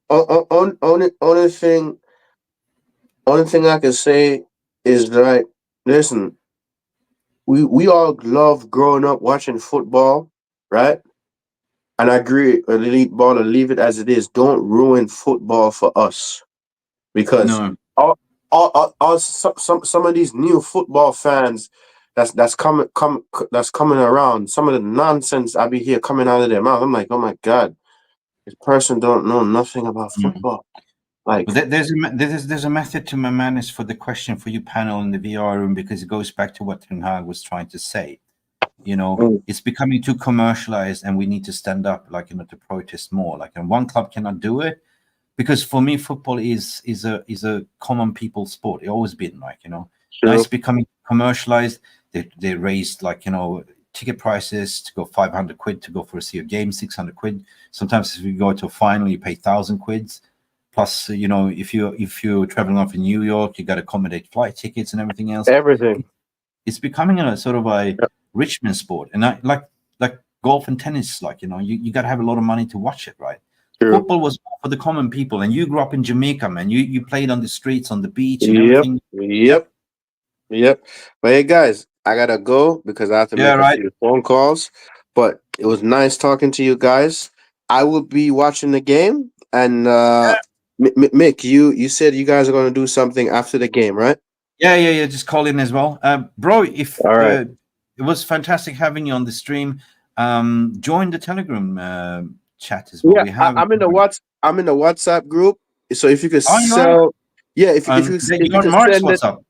only thing I can say is that, listen, we all love growing up watching football, right? And I agree, elite ball, to leave it as it is. Don't ruin football for us, because
No.
some of these new football fans that's coming around, some of the nonsense I be hear coming out of their mouth, I'm like, oh my God, this person don't know nothing about football. Like,
But there's a method to my madness for the question for you panel in the VR room, because it goes back to what Ten Hag was trying to say. It's becoming too commercialized, and we need to stand up, to protest more. And one club cannot do it, because for me, football is a common people sport. It always been now it's becoming commercialized. They raised ticket prices to go 500 quid to go for see a game, 600 quid. Sometimes if you go to a final, you pay 1,000 quids. Plus, if you're traveling off in New York, you got to accommodate flight tickets and everything else.
everything.
It's becoming a sort of a Richmond sport, and like golf and tennis. You got to have a lot of money to watch it, right?
True.
Football was for the common people, and you grew up in Jamaica, man. You played on the streets, on the beach, and everything.
Yep. But hey, guys, I gotta go because I have to make a few phone calls. But it was nice talking to you guys. I will be watching the game, and Mick, you said you guys are going to do something after the game, right?
Yeah. Just call in as well, bro.
All right.
It was fantastic having you on the stream. Join the Telegram chat as well.
Yeah, I'm in the WhatsApp group. So if you could if you
could send WhatsApp.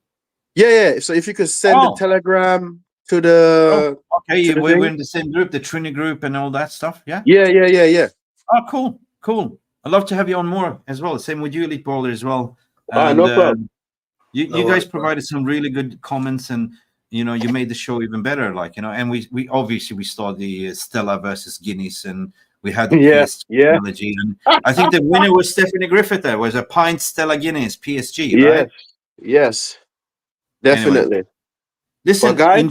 Yeah. So if you could send the Telegram to the
okay, we're in the same group, the Trini group, and all that stuff. Yeah.
Yeah.
Oh, cool. I'd love to have you on more as well. Same with you, Elite Baller, as well.
No problem.
You guys provided some really good comments, and you made the show even better. And we obviously saw the Stella versus Guinness, and we had the PSG technology, and I think the winner was Stephanie Griffith. There was a pint Stella Guinness PSG, right?
Yes, definitely.
Anyway, listen, guys,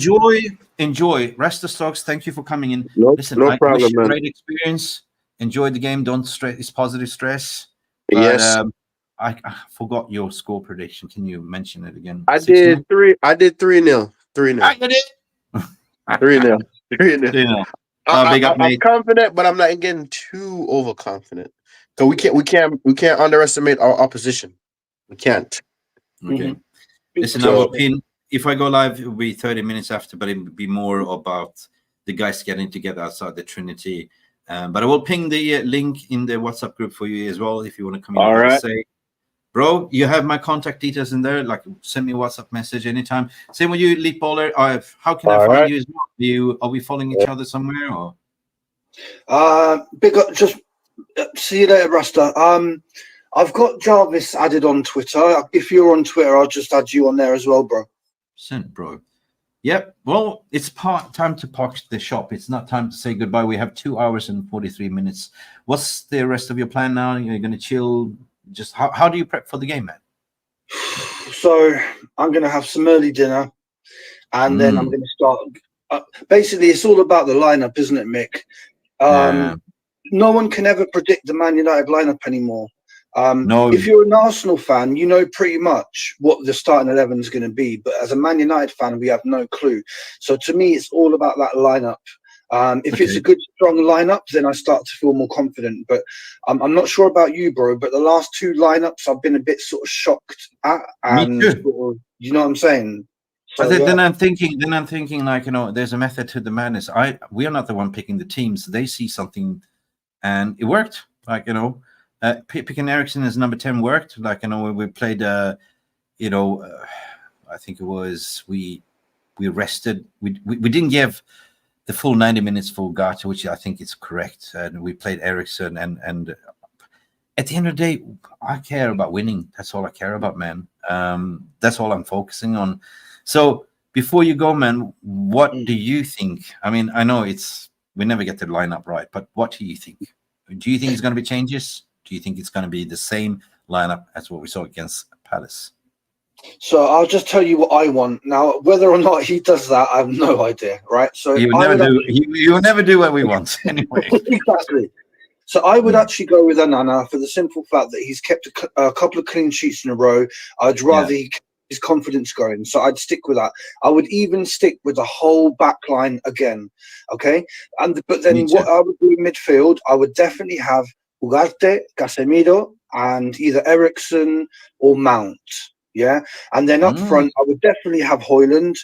enjoy. Rest the stocks. Thank you for coming in.
No problem,
wish you
man.
a great experience. Enjoy the game. Don't stress. It's positive stress. But,
yes.
I forgot your score prediction. Can you mention it again?
I did 3-0. 3-0. 3-0. I'm confident, but I'm not getting too overconfident. So we can't underestimate our opposition. We can't.
Okay. Listen, I will pin. If I go live, it will be 30 minutes after, but it will be more about the guys getting together outside the Trinity. But I will ping the link in the WhatsApp group for you as well if you want to come in.
All right.
Bro, you have my contact details in there. Like, send me a WhatsApp message anytime. Same with you, Elite Baller. How can I
All
find
right.
you as well? Are we following each other somewhere? Or
Big up, just see you later, Rasta. I've got Jarvis added on Twitter. If you're on Twitter, I'll just add you on there as well, bro.
send, bro. Yep. Well, it's time to park the shop. It's not time to say goodbye. We have 2 hours and 43 minutes. What's the rest of your plan now? You're going to chill? Just how do you prep for the game, man?
So I'm going to have some early dinner, and then I'm going to start. Basically, it's all about the lineup, isn't it, Mick? No one can ever predict the Man United lineup anymore.
No.
If you're an Arsenal fan, you know pretty much what the starting 11 is going to be. But as a Man United fan, we have no clue. So to me, it's all about that lineup. If it's a good, strong lineup, then I start to feel more confident. But I'm not sure about you, bro. But the last two lineups, I've been a bit sort of shocked at. And
Me too.
sort of, you know what I'm saying? So,
Then I'm thinking, like, there's a method to the madness. We are not the one picking the teams. They see something, and it worked. Like, picking Ericsson as number 10 worked. Like, when we played, I think it was we rested. We didn't give the full 90 minutes for Garcha, which I think is correct. And we played Ericsson, and at the end of the day, I care about winning. That's all I care about, man. That's all I'm focusing on. So before you go, man, what do you think? I mean, I know we never get the lineup right, but what do you think? Do you think it's going to be changes? Do you think it's going to be the same lineup as what we saw against Palace?
So I'll just tell you what I want. Now, whether or not he does that, I have no idea, right? So
You will never do what we want anyway.
Exactly. So I would actually go with Onana for the simple fact that he's kept a couple of clean sheets in a row. I'd rather he keep his confidence going. So I'd stick with that. I would even stick with the whole back line again. Okay. But then what I would do in midfield, I would definitely have Ugarte, Casemiro, and either Ericsson or Mount. Yeah. And then up front, I would definitely have Højlund.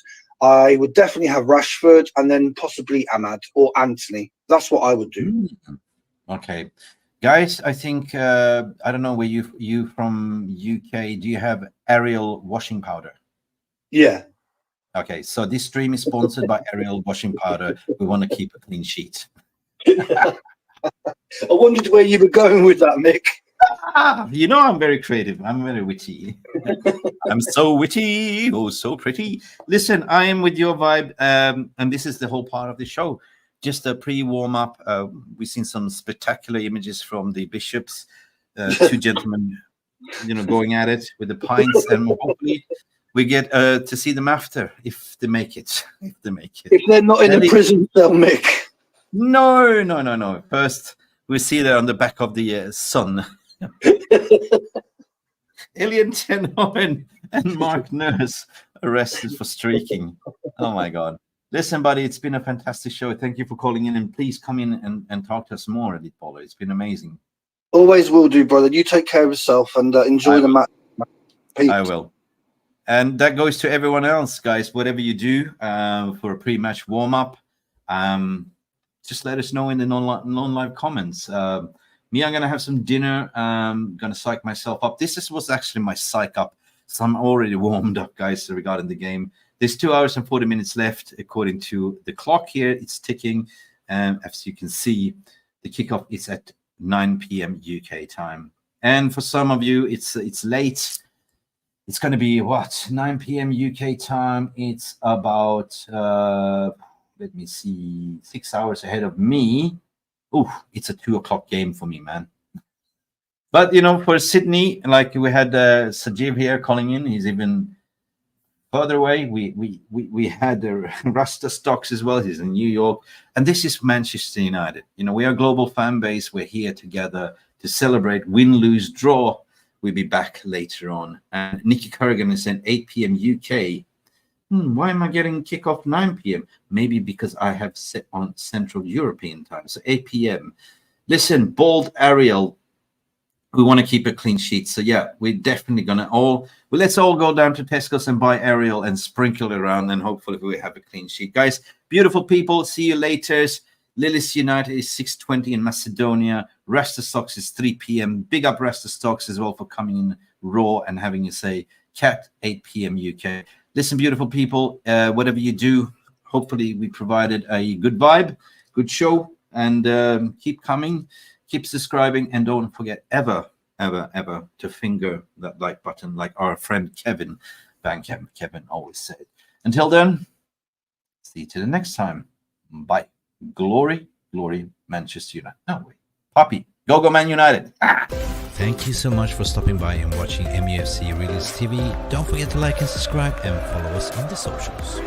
I would definitely have Rashford, and then possibly Ahmad or Anthony. That's what I would do.
Okay. Guys, I think, I don't know where you from UK, do you have Ariel washing powder?
Yeah.
Okay, so this stream is sponsored by Ariel washing powder. We want to keep a clean sheet.
I wondered where you were going with that, Mick.
I'm very creative. I'm very witty. I'm so witty. Oh, so pretty. Listen, I am with your vibe. And this is the whole part of the show. Just a pre-warm-up. We've seen some spectacular images from the bishops. Two gentlemen, going at it with the pints. And hopefully we get to see them after, if they make it.
If they're not in a prison cell, Mick.
No. First, we see there on the back of the sun. Ilya Tenno and Mark Nurse arrested for streaking. Oh my God. Listen, buddy, it's been a fantastic show. Thank you for calling in, and please come in and talk to us more, Elite Baller. It's been amazing.
Always will do, brother. You take care of yourself and enjoy the match.
I will. And that goes to everyone else, guys. Whatever you do for a pre-match warm-up, just let us know in the non-live comments. Me, I'm going to have some dinner. I'm going to psych myself up. This was actually my psych up. So I'm already warmed up, guys, regarding the game. There's 2 hours and 40 minutes left, according to the clock here. It's ticking. As you can see, the kickoff is at 9 p.m. UK time. And for some of you, it's late. It's going to be, 9 p.m. UK time. It's about, let me see, 6 hours ahead of me. It's a 2 o'clock game for me, man. But, for Sydney, like we had Sajiv here calling in. He's even further away. We had Rasta Stocks as well. He's in New York. And this is Manchester United. We are a global fan base. We're here together to celebrate win, lose, draw. We'll be back later on. And Nicky Corrigan is at 8 p.m. UK. Why am I getting kickoff 9 p.m.? Maybe because I have set on Central European time. So 8 p.m. Listen, Bold Ariel, we want to keep a clean sheet. So yeah, we're definitely going to let's all go down to Tesco's and buy Ariel and sprinkle it around, and hopefully we have a clean sheet. Guys, beautiful people. See you later. Lillis United is 6:20 in Macedonia. Rasta Stocks is 3 p.m. Big up Rasta Stocks as well for coming in raw and having you say cat 8 p.m. UK. Listen, beautiful people, whatever you do, hopefully we provided a good vibe, good show, and keep coming, keep subscribing, and don't forget ever to finger that like button like our friend Kevin Van Kevin always said. Until then, see you till the next time. Bye. Glory, Manchester United. No, wait. Poppy. Go Man United. Ah!
Thank you so much for stopping by and watching MUFC Release TV. Don't forget to like and subscribe and follow us on the socials.